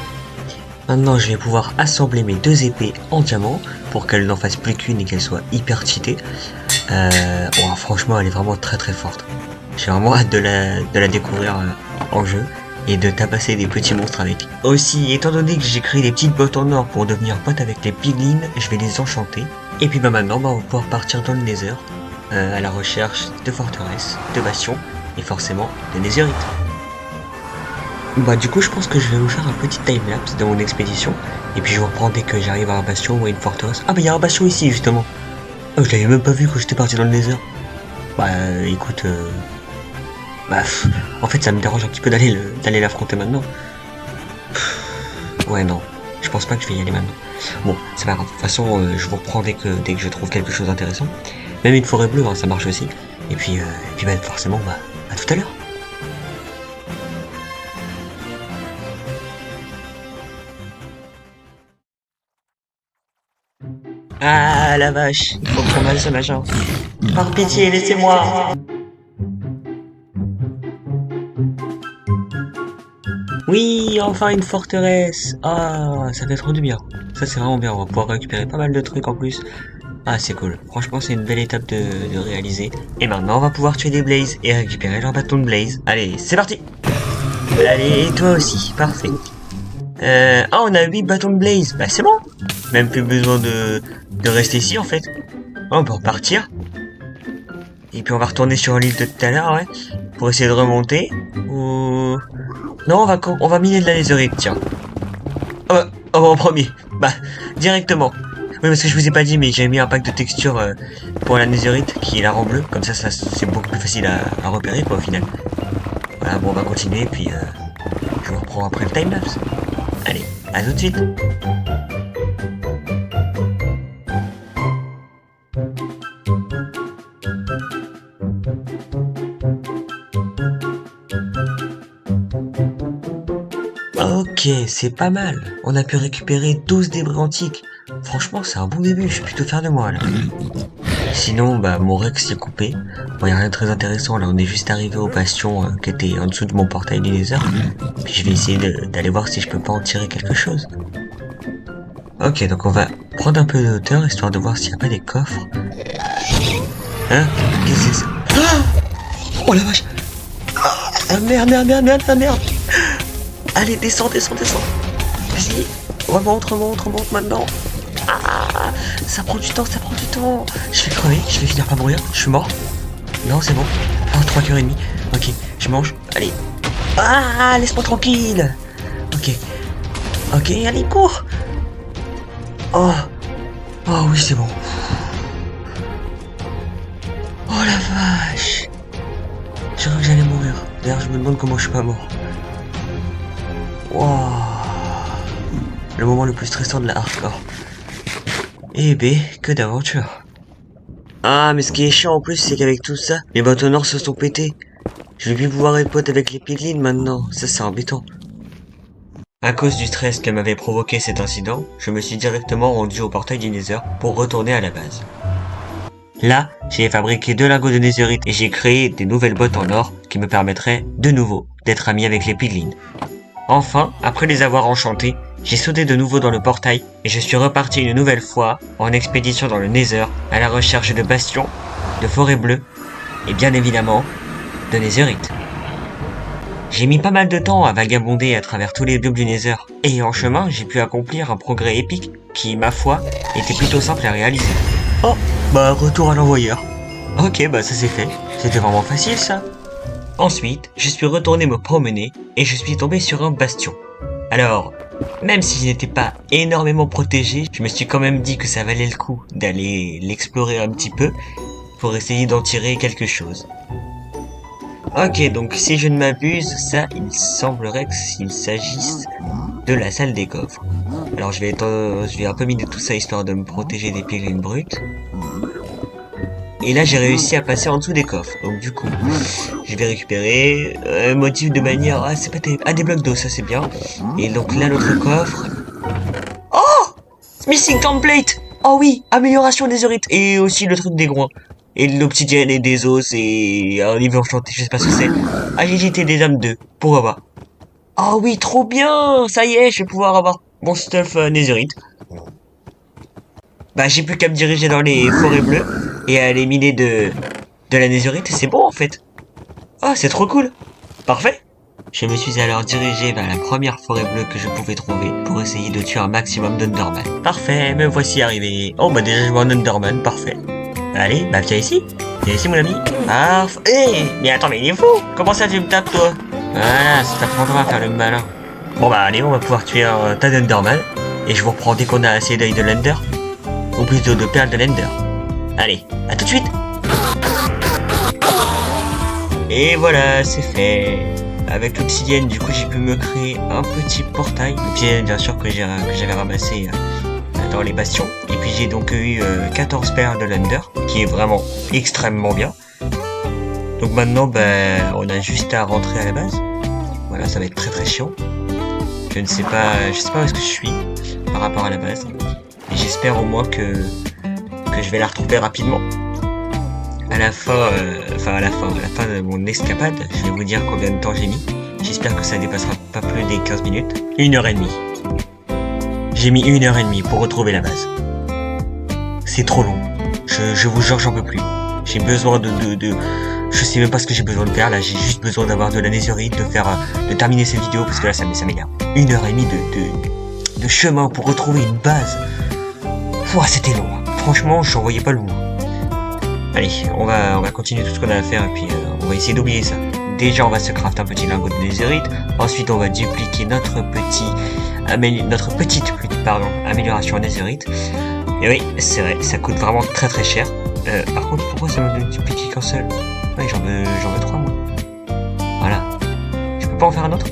[SPEAKER 1] Maintenant, je vais pouvoir assembler mes deux épées en diamant pour qu'elles n'en fassent plus qu'une et qu'elles soient hyper cheatées. Franchement, elle est vraiment très très forte. J'ai vraiment hâte de la découvrir en jeu et de tabasser des petits monstres avec. Aussi, étant donné que j'ai créé des petites bottes en or pour devenir pote avec les piglins, je vais les enchanter. Et puis maintenant, on va pouvoir partir dans le Nether à la recherche de forteresses, de bastions et forcément de netherite. Du coup je pense que je vais vous faire un petit timelapse de mon expédition et puis je vous reprends dès que j'arrive à un bastion ou à une forteresse. Ah il y a un bastion ici justement. Oh, je l'avais même pas vu quand j'étais parti dans le Nether. Écoute, en fait ça me dérange un petit peu d'aller l'affronter maintenant. Ouais non, je pense pas que je vais y aller maintenant. Bon, c'est pas grave, de toute façon je vous reprends dès que je trouve quelque chose d'intéressant. Même une forêt bleue, ça marche aussi. Et puis forcément, à tout à l'heure. Ah la vache, il faut prendre mal ce machin. Par pitié, laissez-moi. Oui, enfin une forteresse. Ah, ça fait trop du bien. Ça c'est vraiment bien, on va pouvoir récupérer pas mal de trucs en plus. Ah c'est cool, franchement c'est une belle étape de réaliser. Et maintenant on va pouvoir tuer des blazes et récupérer leur bâton de blaze. Allez, c'est parti. Allez, et toi aussi, parfait. On a 8 bâtons de blaze, c'est bon. Même plus besoin de rester ici en fait. On peut repartir. Et puis on va retourner sur l'île de tout à l'heure, ouais. Pour essayer de remonter. Ou... Non, on va miner de la netherite, tiens. En premier. Directement. Oui, parce que je vous ai pas dit, mais j'ai mis un pack de texture pour la netherite qui la rend bleue. Comme ça c'est beaucoup plus facile à repérer, quoi, au final. Voilà, bon, on va continuer, puis je vous reprends après le timelapse. Allez, à tout de suite. Ok, c'est pas mal. On a pu récupérer 12 débris antiques. Franchement, c'est un bon début, je suis plutôt fier de moi là. Sinon, mon Rex s'est coupé. Bon, y a rien de très intéressant, là on est juste arrivé au bastion qui était en dessous de mon portail du Nether. Puis je vais essayer d'aller voir si je peux pas en tirer quelque chose. Ok, donc on va prendre un peu de hauteur histoire de voir s'il n'y a pas des coffres. Hein? Qu'est-ce que c'est ça? Oh la vache! Ah merde! Allez, descends. Vas-y, remonte maintenant. Ah, ça prend du temps. Je vais crever, je vais finir par mourir. Je suis mort. Non, c'est bon. 3 cœurs et demi. Ok, je mange. Allez. Ah, laisse-moi tranquille. Ok. Ok, allez, cours. Oh. Oh oui, c'est bon. Oh la vache. Je crois que j'allais mourir. D'ailleurs, je me demande comment je suis pas mort. Wow. Le moment le plus stressant de la hardcore. Eh ben, que d'aventure. Ah, mais ce qui est chiant en plus, c'est qu'avec tout ça, les bateaux nord se sont pétés. Je vais plus pouvoir être pote avec les piglins maintenant. Ça, c'est embêtant. À cause du stress que m'avait provoqué cet incident, je me suis directement rendu au portail du Nether pour retourner à la base. Là, j'ai fabriqué 2 lingots de netherite et j'ai créé des nouvelles bottes en or qui me permettraient, de nouveau, d'être ami avec les piglins. Enfin, après les avoir enchantés, j'ai sauté de nouveau dans le portail et je suis reparti une nouvelle fois en expédition dans le Nether à la recherche de bastions, de forêts bleues et bien évidemment, de netherite. J'ai mis pas mal de temps à vagabonder à travers tous les biomes du Nether, et en chemin, j'ai pu accomplir un progrès épique qui, ma foi, était plutôt simple à réaliser. Oh, bah retour à l'envoyeur. Ok, bah ça c'est fait. C'était vraiment facile ça. Ensuite, je suis retourné me promener, et je suis tombé sur un bastion. Alors, même si je n'étais pas énormément protégé, je me suis quand même dit que ça valait le coup d'aller l'explorer un petit peu, pour essayer d'en tirer quelque chose. Ok, donc si je ne m'abuse, ça, il semblerait qu'il s'agisse de la salle des coffres. Alors je vais un peu miner tout ça histoire de me protéger des piglins brutes. Et là j'ai réussi à passer en dessous des coffres. Donc du coup, je vais récupérer motif de bannière. Ah c'est pas terrible. Ah des blocs d'eau, ça c'est bien. Et donc là l'autre coffre. Oh, missing template. Oh oui, amélioration des urites et aussi le truc des groins. Et de l'obsidienne et des os et un livre enchanté, je sais pas ce que c'est. Agilité des âmes 2, pourquoi pas. Ah oui, trop bien. Ça y est, je vais pouvoir avoir mon stuff netherite. Bah j'ai plus qu'à me diriger dans les forêts bleues et à aller miner de la netherite et c'est bon en fait. Ah c'est trop cool. Parfait. Je me suis alors dirigé vers la première forêt bleue que je pouvais trouver pour essayer de tuer un maximum d'Underman. Parfait, me voici arrivé. Oh bah déjà je vois un Underman, parfait. Allez, bah viens ici. Viens ici mon ami. Mais attends, mais il est fou. Comment ça tu me tapes toi? Voilà, ça t'apprendra à faire le malin. Bon bah allez, on va pouvoir tuer un tas d'Enderman. Et je vous reprends dès qu'on a assez d'œil de l'Ender. Ou plutôt de perles de l'Ender. Allez, à tout de suite. Et voilà, c'est fait. Avec l'obsidienne, du coup j'ai pu me créer un petit portail. L'obsidienne bien sûr que j'avais ramassé dans les bastions. Et puis j'ai donc eu 14 perles de l'Ender, qui est vraiment extrêmement bien. Donc maintenant, bah, on a juste à rentrer à la base. Voilà, ça va être très très chiant. Je sais pas où est-ce que je suis par rapport à la base. Et j'espère au moins que je vais la retrouver rapidement. À la fin de mon escapade, je vais vous dire combien de temps j'ai mis. J'espère que ça dépassera pas plus des 15 minutes. 1h30. J'ai mis 1h30 pour retrouver la base. C'est trop long. Je vous jure, j'en peux plus. J'ai besoin de... Je sais même pas ce que j'ai besoin de faire. Là, j'ai juste besoin d'avoir de la netherite, de terminer cette vidéo, parce que là, ça m'énerve. 1h30 de chemin pour retrouver une base. Ouah, c'était long. Franchement, j'en voyais pas le bout. Allez, on va continuer tout ce qu'on a à faire, et puis on va essayer d'oublier ça. Déjà, on va se crafter un petit lingot de netherite. Ensuite, on va dupliquer notre petite amélioration netherite. Et oui, c'est vrai, ça coûte vraiment très très cher. Par contre, pourquoi ça me duplique qu'un seul? Ouais, j'en veux 3 moi. Voilà. Je peux pas en faire un autre?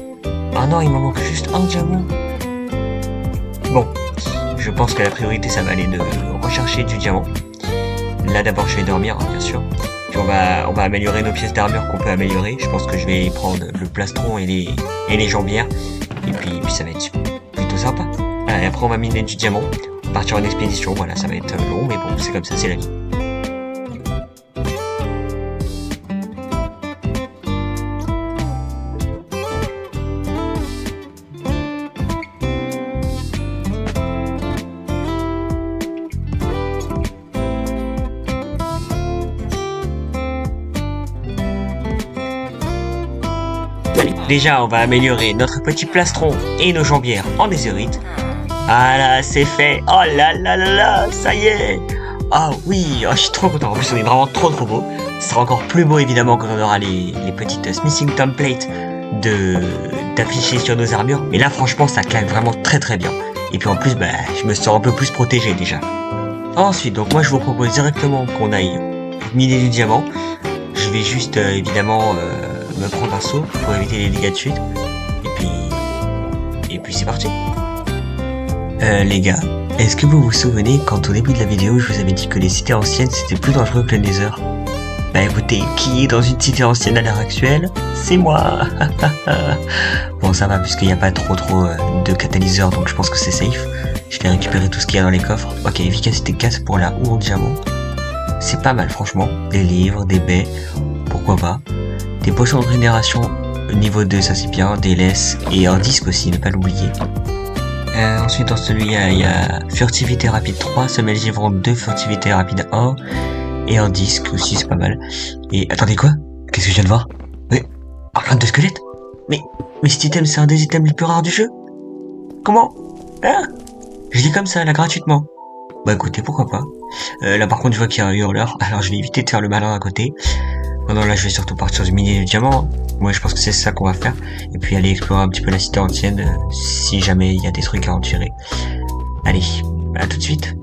[SPEAKER 1] Ah non, il m'en manque juste un diamant. Bon, je pense que la priorité, ça va aller de rechercher du diamant. Là, d'abord, je vais dormir, hein, bien sûr. Puis on va améliorer nos pièces d'armure qu'on peut améliorer. Je pense que je vais prendre le plastron et les jambières. Et puis ça va être plutôt sympa. Et après, on va miner du diamant. On va partir en expédition. Voilà, ça va être long, mais bon, c'est comme ça, c'est la vie. Déjà, on va améliorer notre petit plastron et nos jambières en netherite. Ah là, c'est fait. Oh là là là là, ça y est. Ah oui, je suis trop content. En plus, on est vraiment trop beau. Ce sera encore plus beau, évidemment, quand on aura les petites smithing templates d'afficher sur nos armures. Mais là, franchement, ça claque vraiment très très bien. Et puis en plus, bah, je me sens un peu plus protégé déjà. Ensuite, donc moi, je vous propose directement qu'on aille miner du diamant. Je vais juste, évidemment, me prendre un saut pour éviter les dégâts de chute. Et puis c'est parti. Les gars, est-ce que vous vous souvenez quand au début de la vidéo, je vous avais dit que les cités anciennes, c'était plus dangereux que le Nether? Bah écoutez, qui est dans une cité ancienne à l'heure actuelle? C'est moi. Bon, ça va puisqu'il n'y a pas trop de catalyseurs, donc je pense que c'est safe. Je vais récupérer tout ce qu'il y a dans les coffres. Ok, efficacité 4 pour la houe en diamant. C'est pas mal franchement. Des livres, des baies, pourquoi pas. Des potions de régénération niveau 2, ça c'est bien. Des laisses et un disque aussi, ne pas l'oublier. Ensuite dans celui-là, il y a furtivité rapide 3, semelle givrante 2, furtivité rapide 1. Et un disque aussi, c'est pas mal. Et attendez quoi? Qu'est-ce que je viens de voir? Mais un crâne de squelette? Mais cet item c'est un des items les plus rares du jeu? Comment? Hein? Je dis comme ça là gratuitement. Bah écoutez, pourquoi pas. Là par contre je vois qu'il y a un hurleur, alors je vais éviter de faire le malin à côté. Non là je vais surtout partir du miner du diamant. Moi je pense que c'est ça qu'on va faire. Et puis aller explorer un petit peu la cité ancienne si jamais il y a des trucs à en tirer. Allez, à tout de suite.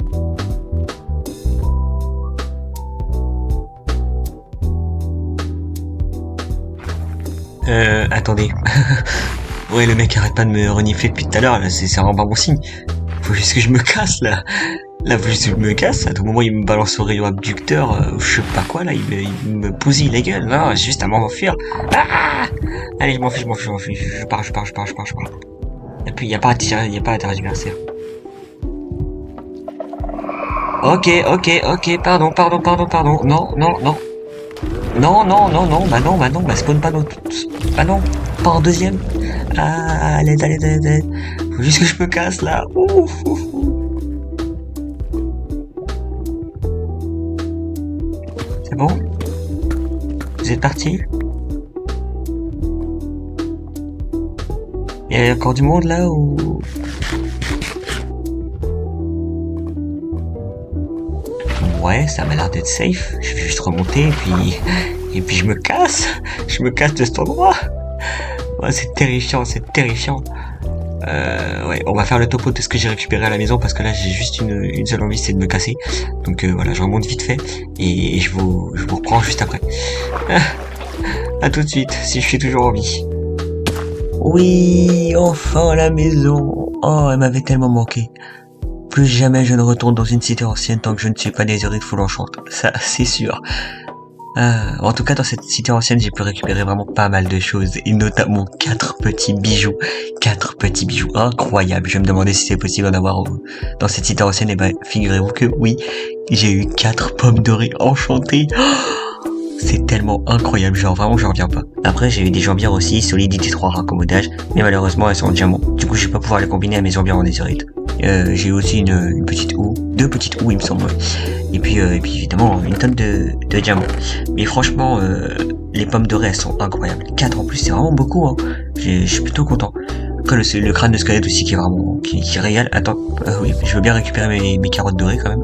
[SPEAKER 1] Attendez. Ouais, le mec arrête pas de me renifler depuis tout à l'heure, là, c'est vraiment pas bon signe. Faut juste que je me casse, là. Là, faut juste que je me casse. À tout moment, il me balance au rayon abducteur, je sais pas quoi, là, il me bousille la gueule. Non, j'ai juste à m'enfuir. Ah allez, je m'enfuis. Je pars. Et puis, y a pas à tirer, y a pas à tergiverser. Ok, pardon. Non, bah spawn pas dans tout. Ah non, pas en deuxième. Ah, allez. Faut juste que je me casse là. Ouf. C'est bon? Vous êtes partis? Il y a encore du monde là ou... Ouais, ça m'a l'air d'être safe. Je vais juste remonter et puis je me casse. Je me casse de cet endroit. Ouais, c'est terrifiant. Ouais, on va faire le topo de ce que j'ai récupéré à la maison parce que là j'ai juste une seule envie, c'est de me casser. Donc voilà, je remonte vite fait et je vous reprends juste après. À tout de suite, si je suis toujours en vie. Oui, enfin la maison. Oh, elle m'avait tellement manqué. Plus jamais je ne retourne dans une cité ancienne tant que je ne suis pas désiré de full enchant. Ça, c'est sûr. En tout cas, dans cette cité ancienne, j'ai pu récupérer vraiment pas mal de choses, et notamment 4 petits bijoux. 4 petits bijoux incroyables. Je me demandais si c'est possible d'en avoir dans cette cité ancienne, et ben, figurez-vous que oui, j'ai eu 4 pommes dorées enchantées. C'est tellement incroyable, genre vraiment j'en reviens pas. Après j'ai eu des jambières aussi, solidité 3 raccommodage, mais malheureusement elles sont en diamant. Du coup je vais pas pouvoir les combiner à mes jambières en netherite. J'ai eu aussi une petite houe, 2 petites houes il me semble. Et puis évidemment une tonne de diamants. Mais franchement les pommes dorées elles sont incroyables. 4 en plus c'est vraiment beaucoup hein. Je suis plutôt content. Après le crâne de squelette aussi qui est vraiment qui régale. Attends, oui, je veux bien récupérer mes carottes dorées quand même.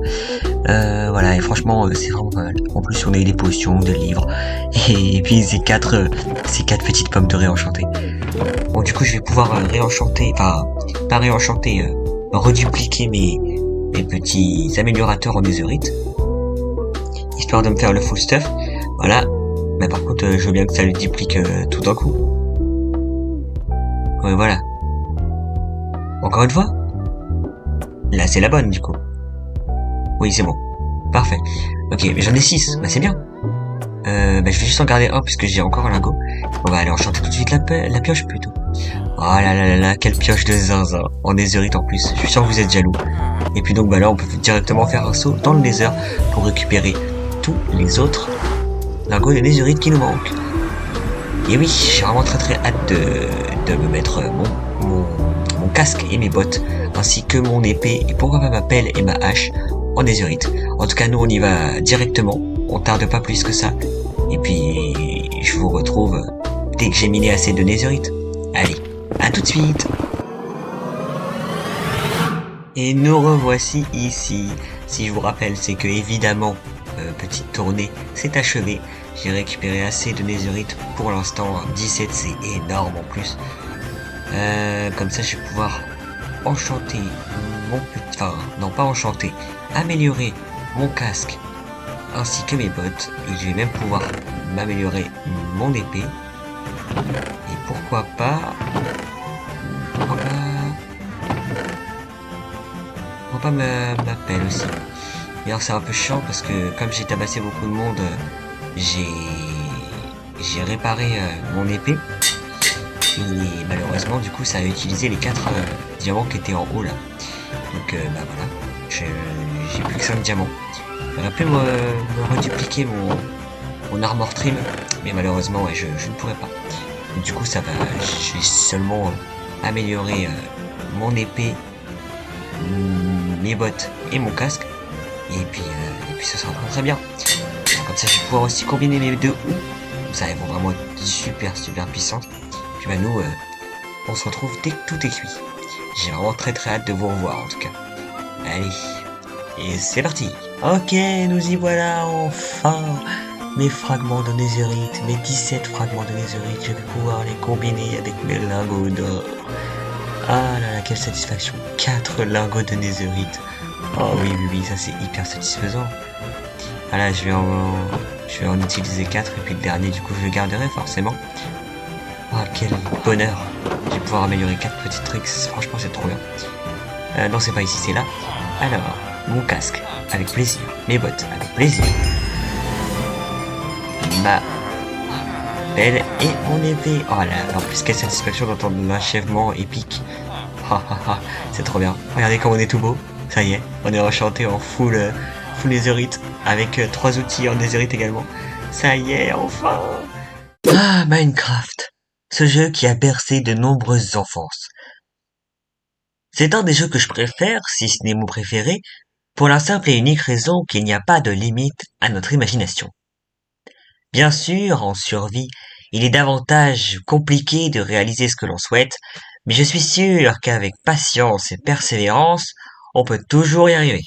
[SPEAKER 1] Voilà, et franchement c'est vraiment pas mal. En plus on a eu des potions, des livres, et puis ces quatre petites pommes dorées enchantées. Bon du coup je vais pouvoir réenchanter, enfin pas réenchanter, redupliquer mes petits améliorateurs en netherite, histoire de me faire le full stuff. Voilà, mais par contre je veux bien que ça le duplique tout d'un coup. Ouais voilà. Encore une fois. Là c'est la bonne du coup. Oui c'est bon. Parfait. Ok, mais j'en ai 6, bah c'est bien. Je vais juste en garder un puisque j'ai encore un lingot. On va aller enchanter tout de suite la pioche plutôt. Oh là, quelle pioche de zinzin. En netherite en plus, je suis sûr que vous êtes jaloux. Et puis donc bah là on peut directement faire un saut dans le nether pour récupérer tous les autres lingots de netherite qui nous manquent. Et oui, j'ai vraiment très hâte de me mettre mon casque et mes bottes, ainsi que mon épée et pourquoi pas ma pelle et ma hache en netherite. En tout cas nous on y va directement, on tarde pas plus que ça, et puis je vous retrouve dès que j'ai miné assez de netherite. Allez, à tout de suite. Et nous revoici ici. Si je vous rappelle, c'est que évidemment, petite tournée, c'est achevé. J'ai récupéré assez de netherite pour l'instant. 17, c'est énorme en plus. Comme ça, je vais pouvoir enchanter mon petit... Enfin, non, pas enchanter. Améliorer mon casque ainsi que mes bottes. Et je vais même pouvoir m'améliorer mon épée. Et pourquoi pas... Pourquoi pas ma pelle aussi. D'ailleurs, c'est un peu chiant parce que comme j'ai tabassé beaucoup de monde, j'ai réparé mon épée. Et malheureusement, du coup, ça a utilisé les 4 diamants qui étaient en haut là. Donc, bah voilà. J'ai plus que 5 diamants. J'aurais pu me redupliquer mon armor trim. Mais malheureusement, ouais, je ne pourrais pas. Et du coup, ça va. J'ai seulement amélioré mon épée, mes bottes et mon casque. Et puis ça sera très bien. Alors, comme ça, je vais pouvoir aussi combiner mes deux houes. Ça, elles vont vraiment être super puissantes. Puis bah nous, on se retrouve dès que tout est cuit. J'ai vraiment très hâte de vous revoir en tout cas. Allez, et c'est parti. Ok, nous y voilà enfin. Mes fragments de netherite, mes 17 fragments de netherite, je vais pouvoir les combiner avec mes lingots d'or. Ah là là, quelle satisfaction. 4 lingots de netherite. Oh oui, ça c'est hyper satisfaisant. Ah là, je vais en utiliser 4 et puis le dernier, du coup, je le garderai forcément. Ah, quel bonheur. Je vais pouvoir améliorer 4 petits tricks. Franchement, c'est trop bien. Non, c'est pas ici, c'est là. Alors, mon casque, avec plaisir. Mes bottes, avec plaisir. Ma pelle et mon épée. Oh là, en plus, quelle satisfaction d'entendre l'achèvement épique. C'est trop bien. Regardez comme on est tout beau. Ça y est, on est enchanté en full netherite. Avec 3 outils en netherite également. Ça y est, enfin. Ah, Minecraft. Ce jeu qui a bercé de nombreuses enfances. C'est un des jeux que je préfère, si ce n'est mon préféré, pour la simple et unique raison qu'il n'y a pas de limite à notre imagination. Bien sûr, en survie, il est davantage compliqué de réaliser ce que l'on souhaite, mais je suis sûr qu'avec patience et persévérance, on peut toujours y arriver.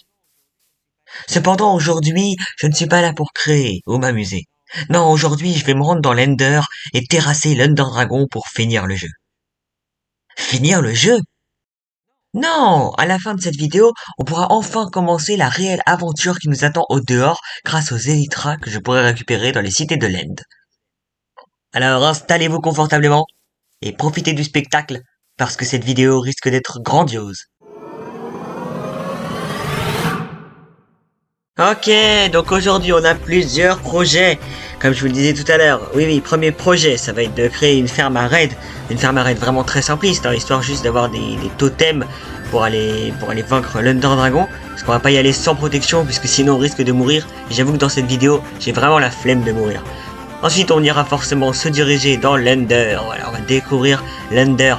[SPEAKER 1] Cependant, aujourd'hui, je ne suis pas là pour créer ou m'amuser. Non, aujourd'hui, je vais me rendre dans l'Ender et terrasser l'Under Dragon pour finir le jeu. Finir le jeu? Non! À la fin de cette vidéo, on pourra enfin commencer la réelle aventure qui nous attend au dehors grâce aux Elytras que je pourrai récupérer dans les cités de l'End. Alors installez-vous confortablement et profitez du spectacle parce que cette vidéo risque d'être grandiose. Ok, donc aujourd'hui on a plusieurs projets, comme je vous le disais tout à l'heure. Oui, premier projet, ça va être de créer une ferme à raid vraiment très simpliste, hein, histoire juste d'avoir des totems pour aller vaincre l'Under Dragon, parce qu'on va pas y aller sans protection, puisque sinon on risque de mourir, et j'avoue que dans cette vidéo, j'ai vraiment la flemme de mourir. Ensuite, on ira forcément se diriger dans l'Under, voilà, on va découvrir l'Under,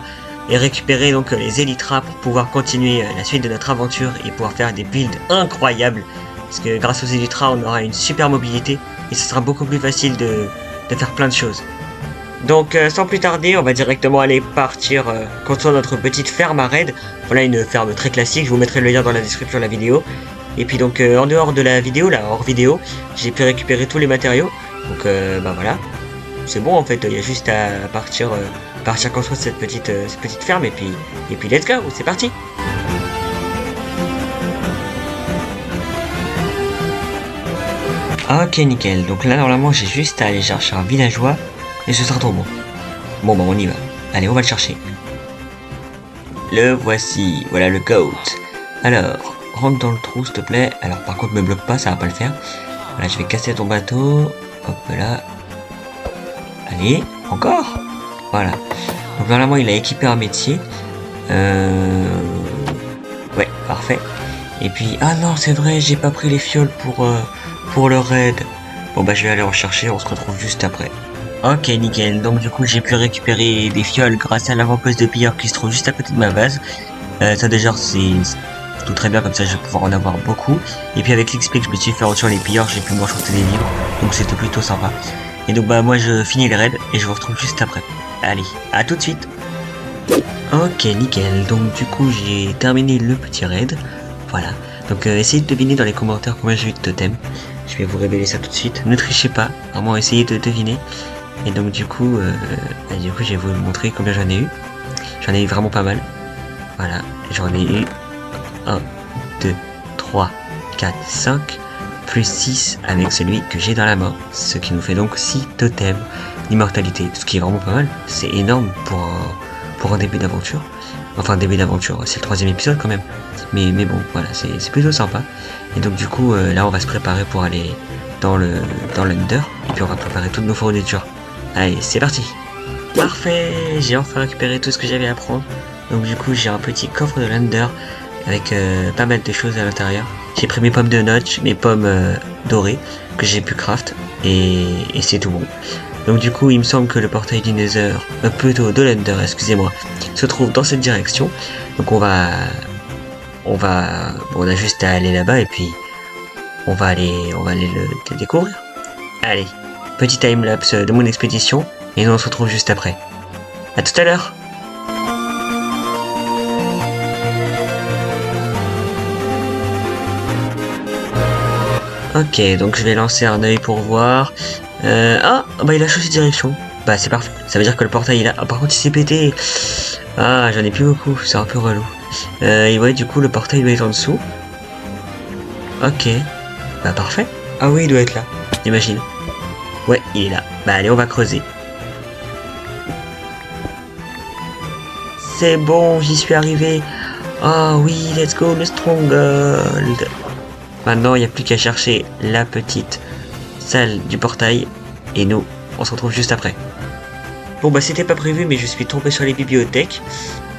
[SPEAKER 1] et récupérer donc les Elytras pour pouvoir continuer la suite de notre aventure, et pouvoir faire des builds incroyables. Parce que grâce aux Elytras, on aura une super mobilité et ce sera beaucoup plus facile de faire plein de choses. Donc sans plus tarder, on va directement aller partir construire notre petite ferme à raid. Voilà, une ferme très classique, je vous mettrai le lien dans la description de la vidéo. Et puis donc en dehors de la vidéo, là, hors vidéo, j'ai pu récupérer tous les matériaux. Donc bah voilà, c'est bon en fait, il y a juste à partir construire cette petite ferme et puis let's go, c'est parti. Ok, nickel. Donc là, normalement, j'ai juste à aller chercher un villageois et ce sera trop bon. Bon, bah, on y va. Allez, on va le chercher. Le voici. Voilà le goat. Alors, rentre dans le trou, s'il te plaît. Alors, par contre, me bloque pas, ça va pas le faire. Voilà, je vais casser ton bateau. Hop là. Allez, encore. Voilà. Donc, normalement, il a équipé un métier. Ouais, parfait. Et puis, ah non, c'est vrai, j'ai pas pris les fioles pour le raid. Bon bah je vais aller en chercher, on se retrouve juste après. Ok nickel, donc du coup j'ai pu récupérer des fioles grâce à l'avant-poste de pilleurs qui se trouve juste à côté de ma base. Ça déjà c'est tout très bien, comme ça je vais pouvoir en avoir beaucoup. Et puis avec l'XP que je me suis fait sur les pilleurs, j'ai pu m'enchanter des livres, donc c'était plutôt sympa. Et donc bah moi je finis le raid et je vous retrouve juste après. Allez, à tout de suite. Ok nickel, donc du coup j'ai terminé le petit raid. Voilà, donc essayez de deviner dans les commentaires combien j'ai eu de totems. Je vais vous révéler ça tout de suite. Ne trichez pas, vraiment essayez de deviner. Et donc du coup, je vais vous montrer combien j'en ai eu. J'en ai eu vraiment pas mal. Voilà, j'en ai eu 1, 2, 3, 4, 5, plus 6 avec celui que j'ai dans la main. Ce qui nous fait donc 6 totems d'immortalité. Ce qui est vraiment pas mal. C'est énorme pour un début d'aventure. Enfin, début d'aventure, c'est le 3e épisode quand même. Mais bon, voilà, c'est plutôt sympa. Et donc du coup, là on va se préparer pour aller dans l'Under. Et puis on va préparer toutes nos fournitures. Allez, c'est parti. Parfait, j'ai enfin récupéré tout ce que j'avais à prendre. Donc du coup, j'ai un petit coffre de l'Under avec pas mal de choses à l'intérieur. J'ai pris mes pommes de notch, mes pommes dorées que j'ai pu craft. Et c'est tout bon. Donc du coup, il me semble que le portail du Nether, plutôt de l'Under, excusez-moi, se trouve dans cette direction. Donc on a juste à aller là-bas et puis on va aller le découvrir. Allez, petit time-lapse de mon expédition et nous on se retrouve juste après. À tout à l'heure. Ok, donc je vais lancer un œil pour voir. Bah il a changé de direction. Bah c'est parfait. Ça veut dire que le portail est là. Ah, par contre il s'est pété. Ah, j'en ai plus beaucoup. C'est un peu relou. Et ouais, du coup le portail doit être en dessous. Ok. Bah parfait. Ah oui, il doit être là. J'imagine. Ouais, il est là. Bah allez, on va creuser. C'est bon, j'y suis arrivé. Ah oui, let's go le Stronghold. Maintenant, il n'y a plus qu'à chercher la petite salle du portail. Et nous, on se retrouve juste après. Bon bah c'était pas prévu, mais je suis tombé sur les bibliothèques.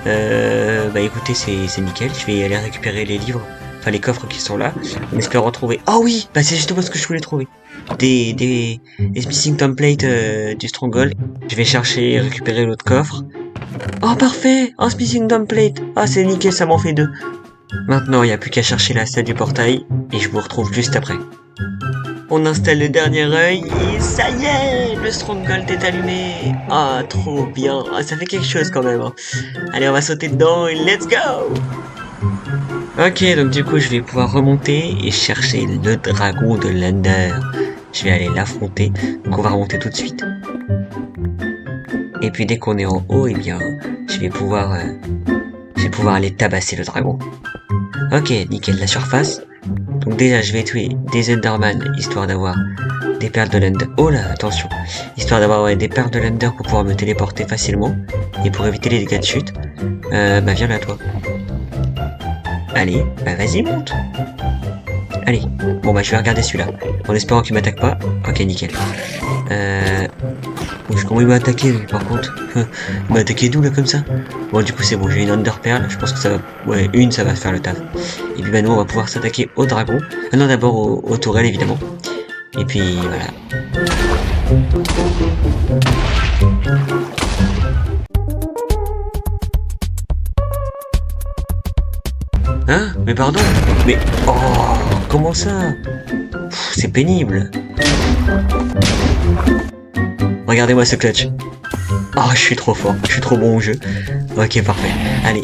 [SPEAKER 1] Bah écoutez, c'est nickel. Je vais aller récupérer les livres, enfin les coffres qui sont là, en espérant retrouver. Oh oui, bah c'est justement ce que je voulais trouver. Des missing templates du Stronghold. Je vais chercher et récupérer l'autre coffre. Oh parfait, un missing template. Ah c'est nickel, ça m'en fait 2. Maintenant, il n'y a plus qu'à chercher la salle du portail et je vous retrouve juste après. On installe le dernier œil et ça y est, le Stronghold est allumé. Ah, trop bien. Ah, ça fait quelque chose quand même. Hein. Allez, on va sauter dedans et let's go. Ok, donc du coup, je vais pouvoir remonter et chercher le dragon de l'Under. Je vais aller l'affronter. Donc on va remonter tout de suite. Et puis dès qu'on est en haut, eh bien, je vais pouvoir aller tabasser le dragon. Ok, nickel, la surface. Donc déjà, je vais tuer des Enderman, histoire d'avoir des perles de l'Under. Oh là, attention. Histoire d'avoir des perles de l'Under pour pouvoir me téléporter facilement. Et pour éviter les dégâts de chute. Bah viens là, toi. Allez, bah vas-y, monte. Allez, bon bah je vais regarder celui-là. En espérant qu'il m'attaque pas. Ok, nickel. Comment il m'a attaqué, lui, par contre. Il m'a attaqué d'où, là, comme ça. Bon, du coup, c'est bon, j'ai une Under Pearl. Je pense que ça va... Ouais, une, ça va faire le taf. Et puis, bah, nous, on va pouvoir s'attaquer au dragon. Non, d'abord aux tourelles, évidemment. Et puis, voilà. Hein? Mais pardon? Mais... Oh! Comment ça? C'est pénible. Regardez-moi ce clutch. Oh, je suis trop fort. Je suis trop bon au jeu. Ok, parfait. Allez.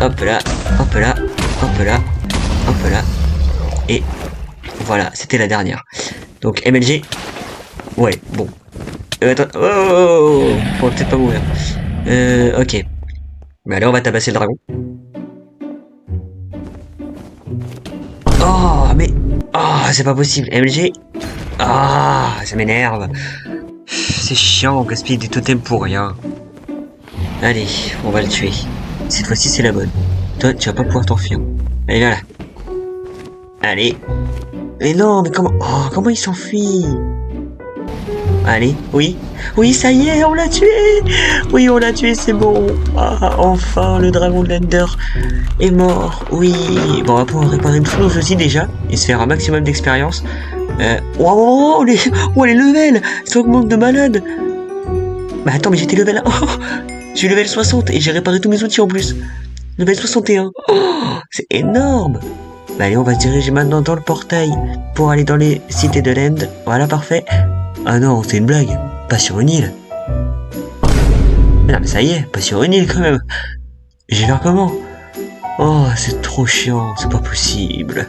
[SPEAKER 1] Hop là. Hop là. Hop là. Hop là. Et voilà, c'était la dernière. Donc, MLG. Ouais, bon. Attends. Oh, on va peut-être pas mourir. Ok. Mais allez, on va tabasser le dragon. Oh, mais... Oh, c'est pas possible. MLG. Ah, ça m'énerve. C'est chiant, on gaspille des totems pour rien. Allez, on va le tuer. Cette fois-ci, c'est la bonne. Toi, tu vas pas pouvoir t'enfuir. Allez, là. Allez. Mais non, mais comment... Oh, comment il s'enfuit? Allez, oui. Oui, ça y est, on l'a tué. Oui, on l'a tué, c'est bon. Ah, enfin, le dragon de l'Under est mort. Oui. Bon, on va pouvoir réparer tous nos outils déjà et se faire un maximum d'expérience. Oh, les levels, ça augmente de malade. Bah attends, mais j'étais level 1. Oh, j'ai level 60 et j'ai réparé tous mes outils en plus. Level 61. Oh, c'est énorme. Bah allez, on va se diriger maintenant dans le portail pour aller dans les cités de l'End. Voilà, parfait. Ah non, c'est une blague. Pas sur une île. Mais non, mais ça y est, pas sur une île quand même. Je vais faire comment? Oh, c'est trop chiant, c'est pas possible.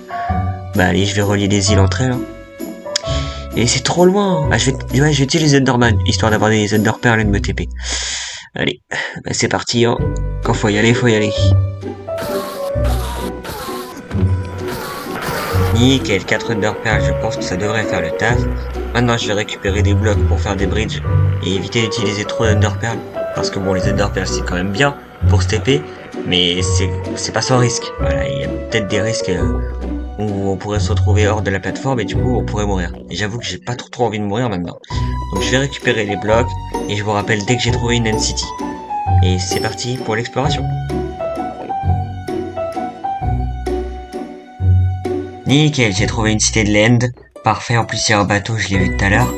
[SPEAKER 1] Bah allez, je vais relier les îles entre elles. Hein. Et c'est trop loin. Ah, ouais, je vais utiliser les Enderman, histoire d'avoir des Enderpearls et de me TP. Allez, bah, c'est parti, hein. Quand faut y aller, faut y aller. Nickel, 4 Enderpearls, je pense que ça devrait faire le taf. Maintenant, je vais récupérer des blocs pour faire des bridges et éviter d'utiliser trop d'Enderpearls. Parce que bon, les Enderpearls, c'est quand même bien pour se TP, mais c'est pas sans risque. Voilà, il y a peut-être des risques où on pourrait se retrouver hors de la plateforme et du coup, on pourrait mourir. Et j'avoue que j'ai pas trop envie de mourir maintenant. Donc, je vais récupérer les blocs et je vous rappelle dès que j'ai trouvé une End City. Et c'est parti pour l'exploration. Nickel, j'ai trouvé une cité de l'End. Parfait, en plus il y a un bateau, je l'ai vu tout à l'heure.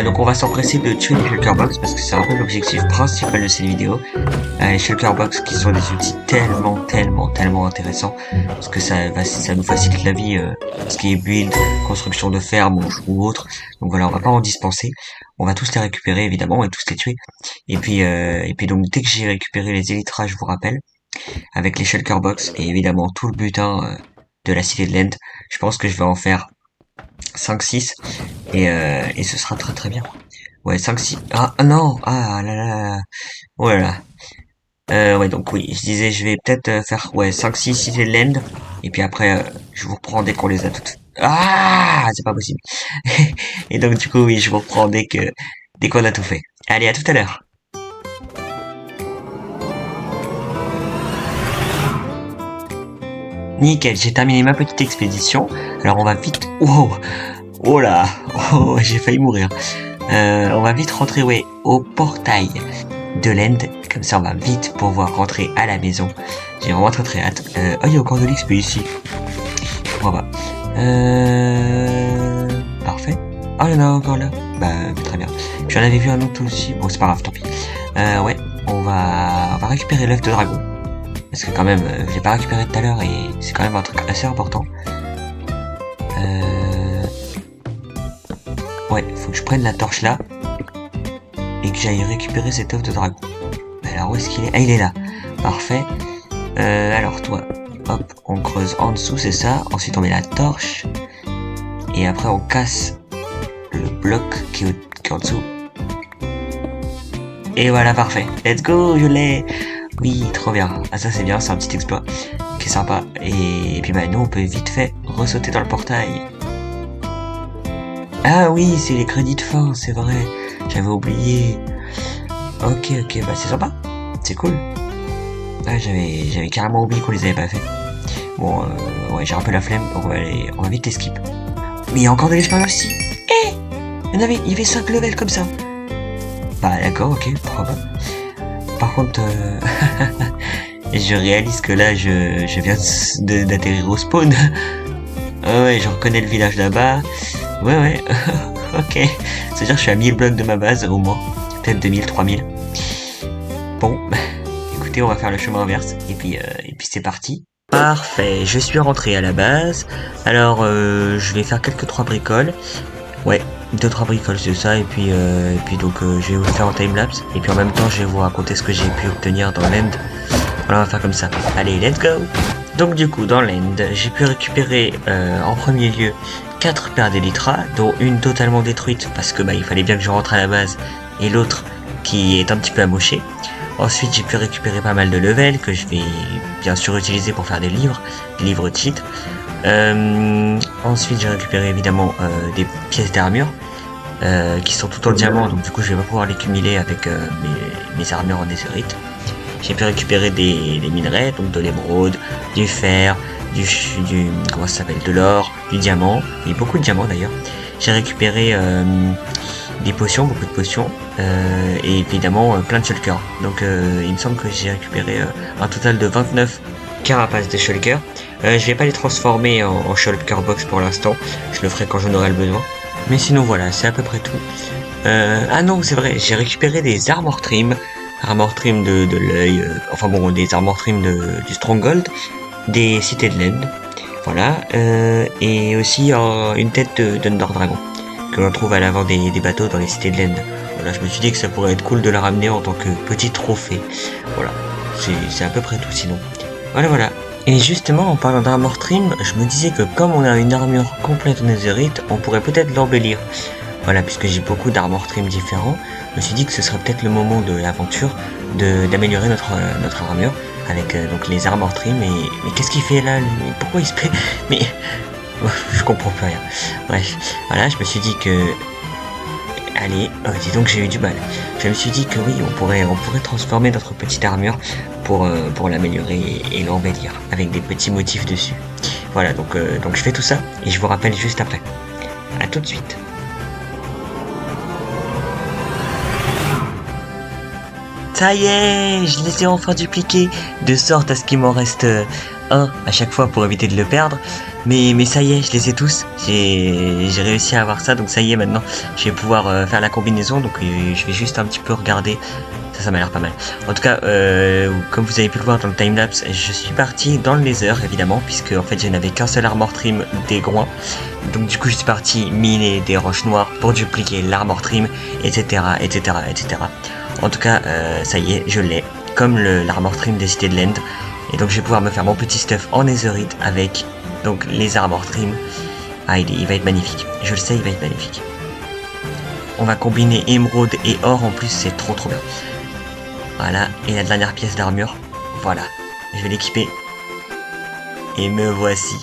[SPEAKER 1] Donc on va s'empresser de tuer les shulker box parce que c'est un peu l'objectif principal de cette vidéo. Les shulker box qui sont des outils tellement intéressants parce que ça nous facilite la vie, ce qui est build, construction de ferme ou autre. Donc voilà, on va pas en dispenser. On va tous les récupérer évidemment et tous les tuer. Et puis donc dès que j'ai récupéré les élytras, je vous rappelle, avec les shulker box et évidemment tout le butin de la cité de l'End, je pense que je vais en faire 5-6 et ce sera très bien. Ouais, 5-6. Ah non, ah là là. Oh là là. Ouais, donc oui, je disais je vais peut-être faire ouais 5-6 cités de l'End et puis après je vous reprends dès qu'on les a toutes. Ah, c'est pas possible. Et donc du coup oui, je vous reprends dès qu'on a tout fait. Allez, à tout à l'heure. Nickel, j'ai terminé ma petite expédition. Alors on va vite... Wow. Oh là. Oh, j'ai failli mourir. On va vite rentrer au portail de l'End. Comme ça on va vite pouvoir rentrer à la maison. J'ai vraiment très hâte. Oh, il y a encore de l'XP ici. On va. Parfait. Oh, il y en a encore là. Bah, très bien. J'en avais vu un autre aussi. Bon, c'est pas grave, tant pis. Ouais, on va récupérer l'œuf de dragon. Parce que quand même, je l'ai pas récupéré tout à l'heure et c'est quand même un truc assez important. Ouais, faut que je prenne la torche là et que j'aille récupérer cet œuf de dragon. Alors où est-ce qu'il est? Ah, il est là. Parfait. Alors toi, hop, on creuse en dessous, c'est ça. Ensuite on met la torche et après on casse le bloc qui est en dessous. Et voilà, parfait. Let's go, je l'ai. Oui, trop bien. Ah ça c'est bien, c'est un petit exploit qui est sympa. Et puis bah nous on peut vite fait ressauter dans le portail. Ah oui, c'est les crédits de fin, c'est vrai. J'avais oublié. Ok, bah c'est sympa. C'est cool. Ah, j'avais carrément oublié qu'on les avait pas fait. Bon, ouais, j'ai un peu la flemme, donc on va vite les skip. Mais il y a encore de l'expérience ici. Eh, il y avait 5 levels comme ça. Bah d'accord, ok, pourquoi pas. Par contre, je réalise que là, je viens d'atterrir au spawn. Ah ouais, je reconnais le village là-bas. Ouais, ok. C'est-à-dire que je suis à 1000 blocs de ma base, au moins. Peut-être 2000, 3000. Bon, écoutez, on va faire le chemin inverse. Et puis c'est parti. Parfait, je suis rentré à la base. Alors, je vais faire quelques 3 bricoles. Ouais, 2-3 bricoles, c'est ça. Et puis donc, je vais vous le faire en timelapse. Et puis en même temps, je vais vous raconter ce que j'ai pu obtenir dans l'end. Voilà, on va faire comme ça. Allez, let's go. Donc du coup, dans l'end, j'ai pu récupérer en premier lieu 4 paires d'élytras, dont une totalement détruite parce que bah il fallait bien que je rentre à la base, et l'autre qui est un petit peu amochée. Ensuite, j'ai pu récupérer pas mal de levels que je vais bien sûr utiliser pour faire des livres cheat. Ensuite, j'ai récupéré évidemment des pièces d'armure qui sont toutes en diamant, donc du coup je vais pas pouvoir les cumuler avec mes armures en netherite. J'ai pu récupérer des minerais, donc de l'émeraude, du fer, du comment ça s'appelle, de l'or, du diamant, et beaucoup de diamants d'ailleurs. J'ai récupéré des potions, beaucoup de potions, et évidemment plein de shulkers. Donc il me semble que j'ai récupéré un total de 29 carapaces de shulkers. Je vais pas les transformer en shulker box pour l'instant, je le ferai quand j'en aurai le besoin. Mais sinon voilà, c'est à peu près tout. Ah non, c'est vrai, j'ai récupéré des armor trim de l'œil, enfin bon, des armor trim du stronghold, des cités de l'end, voilà, et aussi une tête d'Under Dragon que l'on trouve à l'avant des bateaux dans les cités de l'end. Voilà, je me suis dit que ça pourrait être cool de la ramener en tant que petit trophée. Voilà, c'est à peu près tout sinon. Voilà. Et justement, en parlant d'armor trim, je me disais que comme on a une armure complète en netherite, on pourrait peut-être l'embellir. Voilà, puisque j'ai beaucoup d'armor trim différents, je me suis dit que ce serait peut-être le moment de l'aventure d'améliorer notre armure avec donc les armor trim. Mais qu'est-ce qu'il fait là lui? Pourquoi il se paie? Mais je comprends plus rien. Bref, voilà, je me suis dit que allez, dis donc j'ai eu du mal. Je me suis dit que oui, on pourrait transformer notre petite armure pour l'améliorer et l'embellir avec des petits motifs dessus. Voilà, donc je fais tout ça et je vous rappelle juste après. À tout de suite. Ça y est, je les ai enfin dupliqués, de sorte à ce qu'il m'en reste un à chaque fois pour éviter de le perdre. Mais ça y est, je les ai tous. J'ai réussi à avoir ça, donc ça y est, maintenant je vais pouvoir faire la combinaison. Donc je vais juste un petit peu regarder. Ça m'a l'air pas mal. En tout cas, comme vous avez pu le voir dans le timelapse, je suis parti dans le nether, évidemment, puisque en fait je n'avais qu'un seul armor trim des groins. Donc du coup je suis parti miner des roches noires pour dupliquer l'armor trim, etc. etc. etc. En tout cas, ça y est, je l'ai, comme l'armor trim des cités de l'End. Et donc je vais pouvoir me faire mon petit stuff en netherite avec donc les armor trim. Ah, il va être magnifique, je le sais, il va être magnifique. On va combiner émeraude et or en plus, c'est trop bien. Voilà, et la dernière pièce d'armure, voilà, je vais l'équiper. Et me voici.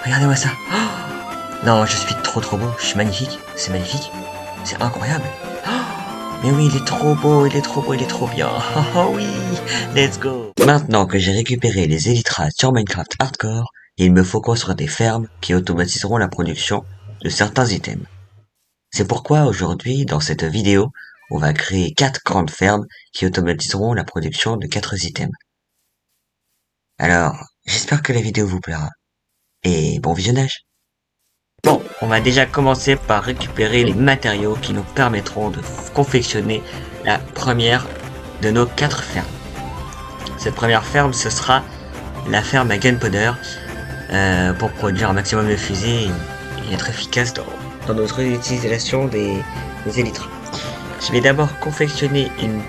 [SPEAKER 1] Regardez-moi ça. Oh, non, je suis trop beau, je suis magnifique, c'est magnifique, c'est incroyable. Oh, mais oui, il est trop beau, il est trop bien. Oh oui, let's go. Maintenant que j'ai récupéré les élytras sur Minecraft Hardcore, il me faut construire des fermes qui automatiseront la production de certains items. C'est pourquoi aujourd'hui, dans cette vidéo, on va créer 4 grandes fermes qui automatiseront la production de 4 items. Alors, j'espère que la vidéo vous plaira. Et bon visionnage. Bon, on va déjà commencer par récupérer les matériaux qui nous permettront de confectionner la première de nos 4 fermes. Cette première ferme, ce sera la ferme à gunpowder pour produire un maximum de fusées et être efficace dans notre utilisation des élytres. Je vais d'abord confectionner une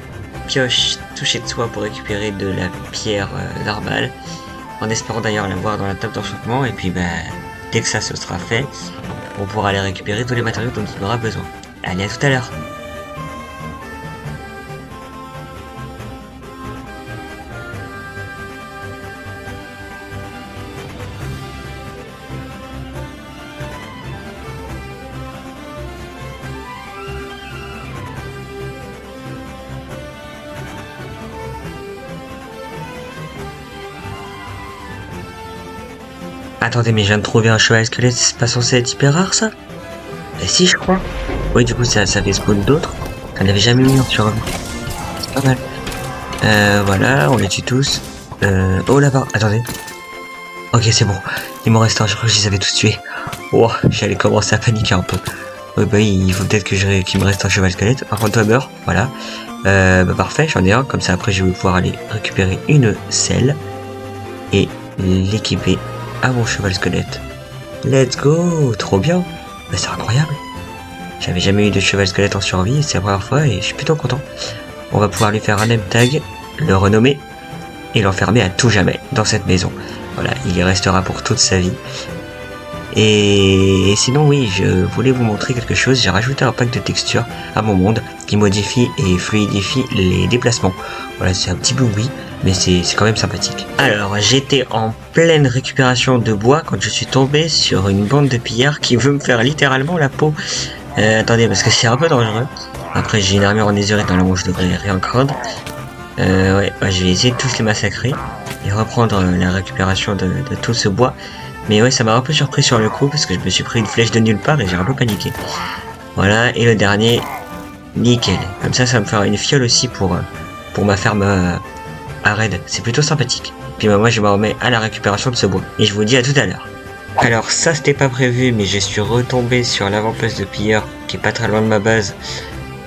[SPEAKER 1] pioche touchée de soie pour récupérer de la pierre normale, en espérant d'ailleurs l'avoir dans la table d'enchantement, et puis dès que ça se sera fait, on pourra aller récupérer tous les matériaux dont on aura besoin. Allez, à tout à l'heure. Attendez, mais je viens de trouver un cheval squelette, c'est pas censé être hyper rare ça? Et si, je crois. Oui, du coup, ça fait spawn d'autres. J'en avais jamais mis en survie. C'est pas mal. Voilà, on les tue tous. Oh là-bas, attendez. Ok, c'est bon. Il m'en reste un, je crois que je les avais tous tués. Oh, j'allais commencer à paniquer un peu. Oui, bah il faut peut-être qu'il me reste un cheval squelette. Par contre, toi, meurs, voilà. Parfait, j'en ai un. Comme ça, après, je vais pouvoir aller récupérer une selle et l'équiper à mon cheval squelette. Let's go, trop bien. Bah, c'est incroyable. J'avais jamais eu de cheval squelette en survie et c'est la première fois et je suis plutôt content. On va pouvoir lui faire un name tag, le renommer et l'enfermer à tout jamais dans cette maison. Voilà, il y restera pour toute sa vie. Et sinon oui, je voulais vous montrer quelque chose. J'ai rajouté un pack de textures à mon monde qui modifie et fluidifie les déplacements. Voilà, c'est un petit boui, mais c'est quand même sympathique. Alors, j'étais en pleine récupération de bois quand je suis tombé sur une bande de pillards qui veut me faire littéralement la peau. Attendez, parce que c'est un peu dangereux. Après, j'ai une armure en netherite dans la où je devrais rien craindre. Ouais, je vais essayer de tous les massacrer et reprendre la récupération de tout ce bois. Mais ouais, ça m'a un peu surpris sur le coup parce que je me suis pris une flèche de nulle part et j'ai un peu paniqué. Voilà, et le dernier, nickel. Comme ça me fera une fiole aussi pour ma ferme à raid. C'est plutôt sympathique. Puis moi, je me remets à la récupération de ce bois. Et je vous dis à tout à l'heure. Alors ça, c'était pas prévu, mais je suis retombé sur l'avant-poste de pilleur qui est pas très loin de ma base.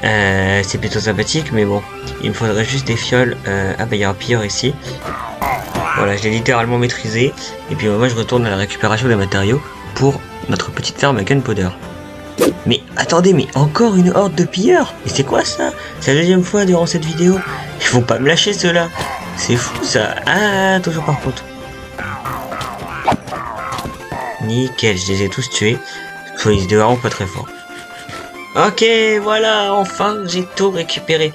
[SPEAKER 1] C'est plutôt sympathique, mais bon, il me faudrait juste des fioles. Ah bah il y a un pilleur ici. Voilà, je l'ai littéralement maîtrisé. Et puis moi je retourne à la récupération des matériaux pour notre petite ferme à gunpowder. Mais attendez, mais encore une horde de pilleurs? Et c'est quoi ça? C'est la deuxième fois durant cette vidéo. Ils vont pas me lâcher ceux-là. C'est fou ça. Ah, toujours par contre. Nickel, je les ai tous tués. Ils étaient vraiment pas très forts. Ok, voilà, enfin, j'ai tout récupéré.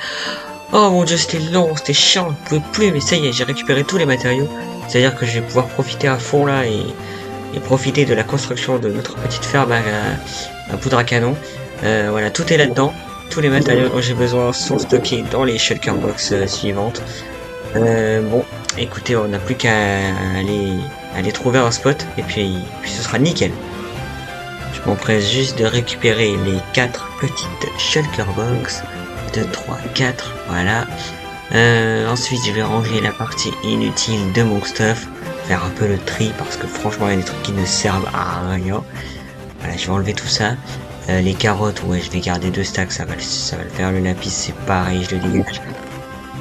[SPEAKER 1] Oh mon dieu, c'était long, c'était chiant, je pouvais plus, mais ça y est, j'ai récupéré tous les matériaux. C'est-à-dire que je vais pouvoir profiter à fond là et profiter de la construction de notre petite ferme à poudre à canon. Voilà, tout est là-dedans. Tous les matériaux dont j'ai besoin sont stockés dans les shulker box suivantes. Bon, écoutez, on n'a plus qu'à aller trouver un spot et puis ce sera nickel. Je m'empresse juste de récupérer les 4 petites shulker box. 2, 3, 4, voilà. Ensuite, je vais ranger la partie inutile de mon stuff, faire un peu le tri parce que franchement, il y a des trucs qui ne servent à rien. Voilà, je vais enlever tout ça. Les carottes, ouais, je vais garder 2 stacks, ça va le faire. Le lapis, c'est pareil, je le dégage.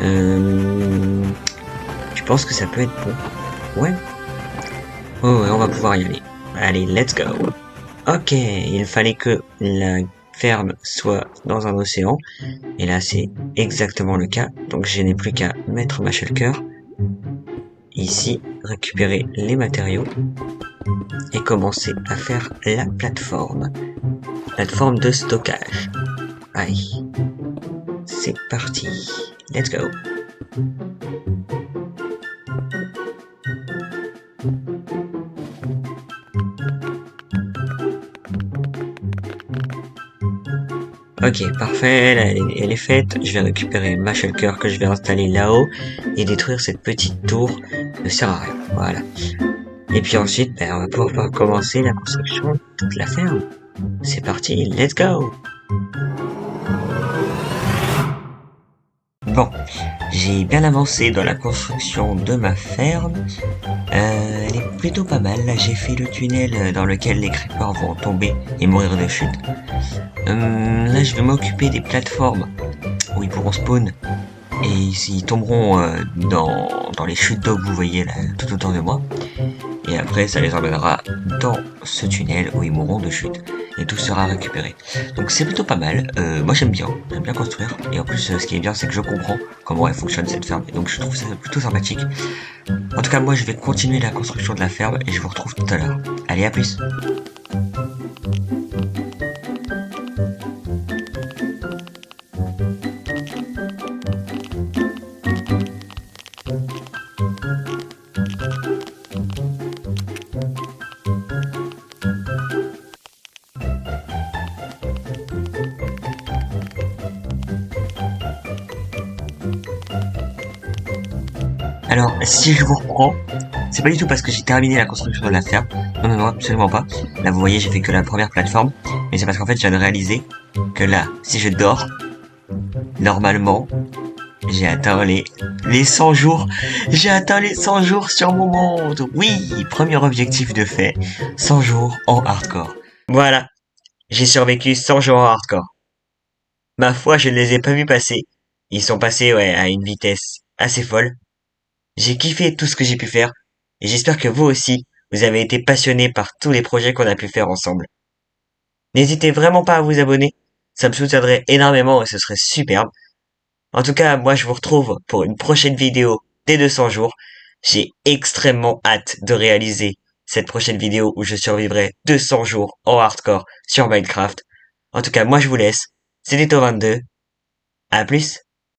[SPEAKER 1] Je pense que ça peut être bon. Ouais. Oh, ouais, on va pouvoir y aller. Allez, let's go. Ok, il fallait que la ferme soit dans un océan. Et là, c'est exactement le cas. Donc, je n'ai plus qu'à mettre ma shulker. Ici, récupérer les matériaux. Et commencer à faire la plateforme. Plateforme de stockage. Allez. C'est parti. Let's go. Ok, parfait, elle est faite. Je vais récupérer ma shulker que je vais installer là-haut et détruire cette petite tour. Ne sert à rien, voilà. Et puis ensuite, on va pouvoir commencer la construction de toute la ferme. C'est parti, let's go! Bon, j'ai bien avancé dans la construction de ma ferme. Elle est plutôt pas mal. Là, j'ai fait le tunnel dans lequel les creepers vont tomber et mourir de chute. Là, je vais m'occuper des plateformes où ils pourront spawn. Et ils tomberont dans les chutes d'eau que vous voyez là, tout autour de moi. Et après, ça les emmènera dans ce tunnel où ils mourront de chute. Et tout sera récupéré. Donc c'est plutôt pas mal. Moi j'aime bien construire. Et en plus, ce qui est bien, c'est que je comprends comment elle fonctionne cette ferme. Et donc je trouve ça plutôt sympathique. En tout cas, moi je vais continuer la construction de la ferme et je vous retrouve tout à l'heure. Allez, à plus! Alors, si je vous reprends, c'est pas du tout parce que j'ai terminé la construction de la ferme. Non, non, non, absolument pas. Là, vous voyez, j'ai fait que la première plateforme. Mais c'est parce qu'en fait, je viens de réaliser que là, si je dors, normalement, j'ai atteint les 100 jours. J'ai atteint les 100 jours sur mon monde. Oui, premier objectif de fait. 100 jours en hardcore. Voilà, j'ai survécu 100 jours en hardcore. Ma foi, je ne les ai pas vus passer. Ils sont passés, ouais, à une vitesse assez folle. J'ai kiffé tout ce que j'ai pu faire, et j'espère que vous aussi, vous avez été passionnés par tous les projets qu'on a pu faire ensemble. N'hésitez vraiment pas à vous abonner, ça me soutiendrait énormément et ce serait superbe. En tout cas, moi je vous retrouve pour une prochaine vidéo dès 200 jours. J'ai extrêmement hâte de réaliser cette prochaine vidéo où je survivrai 200 jours en hardcore sur Minecraft. En tout cas, moi je vous laisse. C'était Tito22. À plus.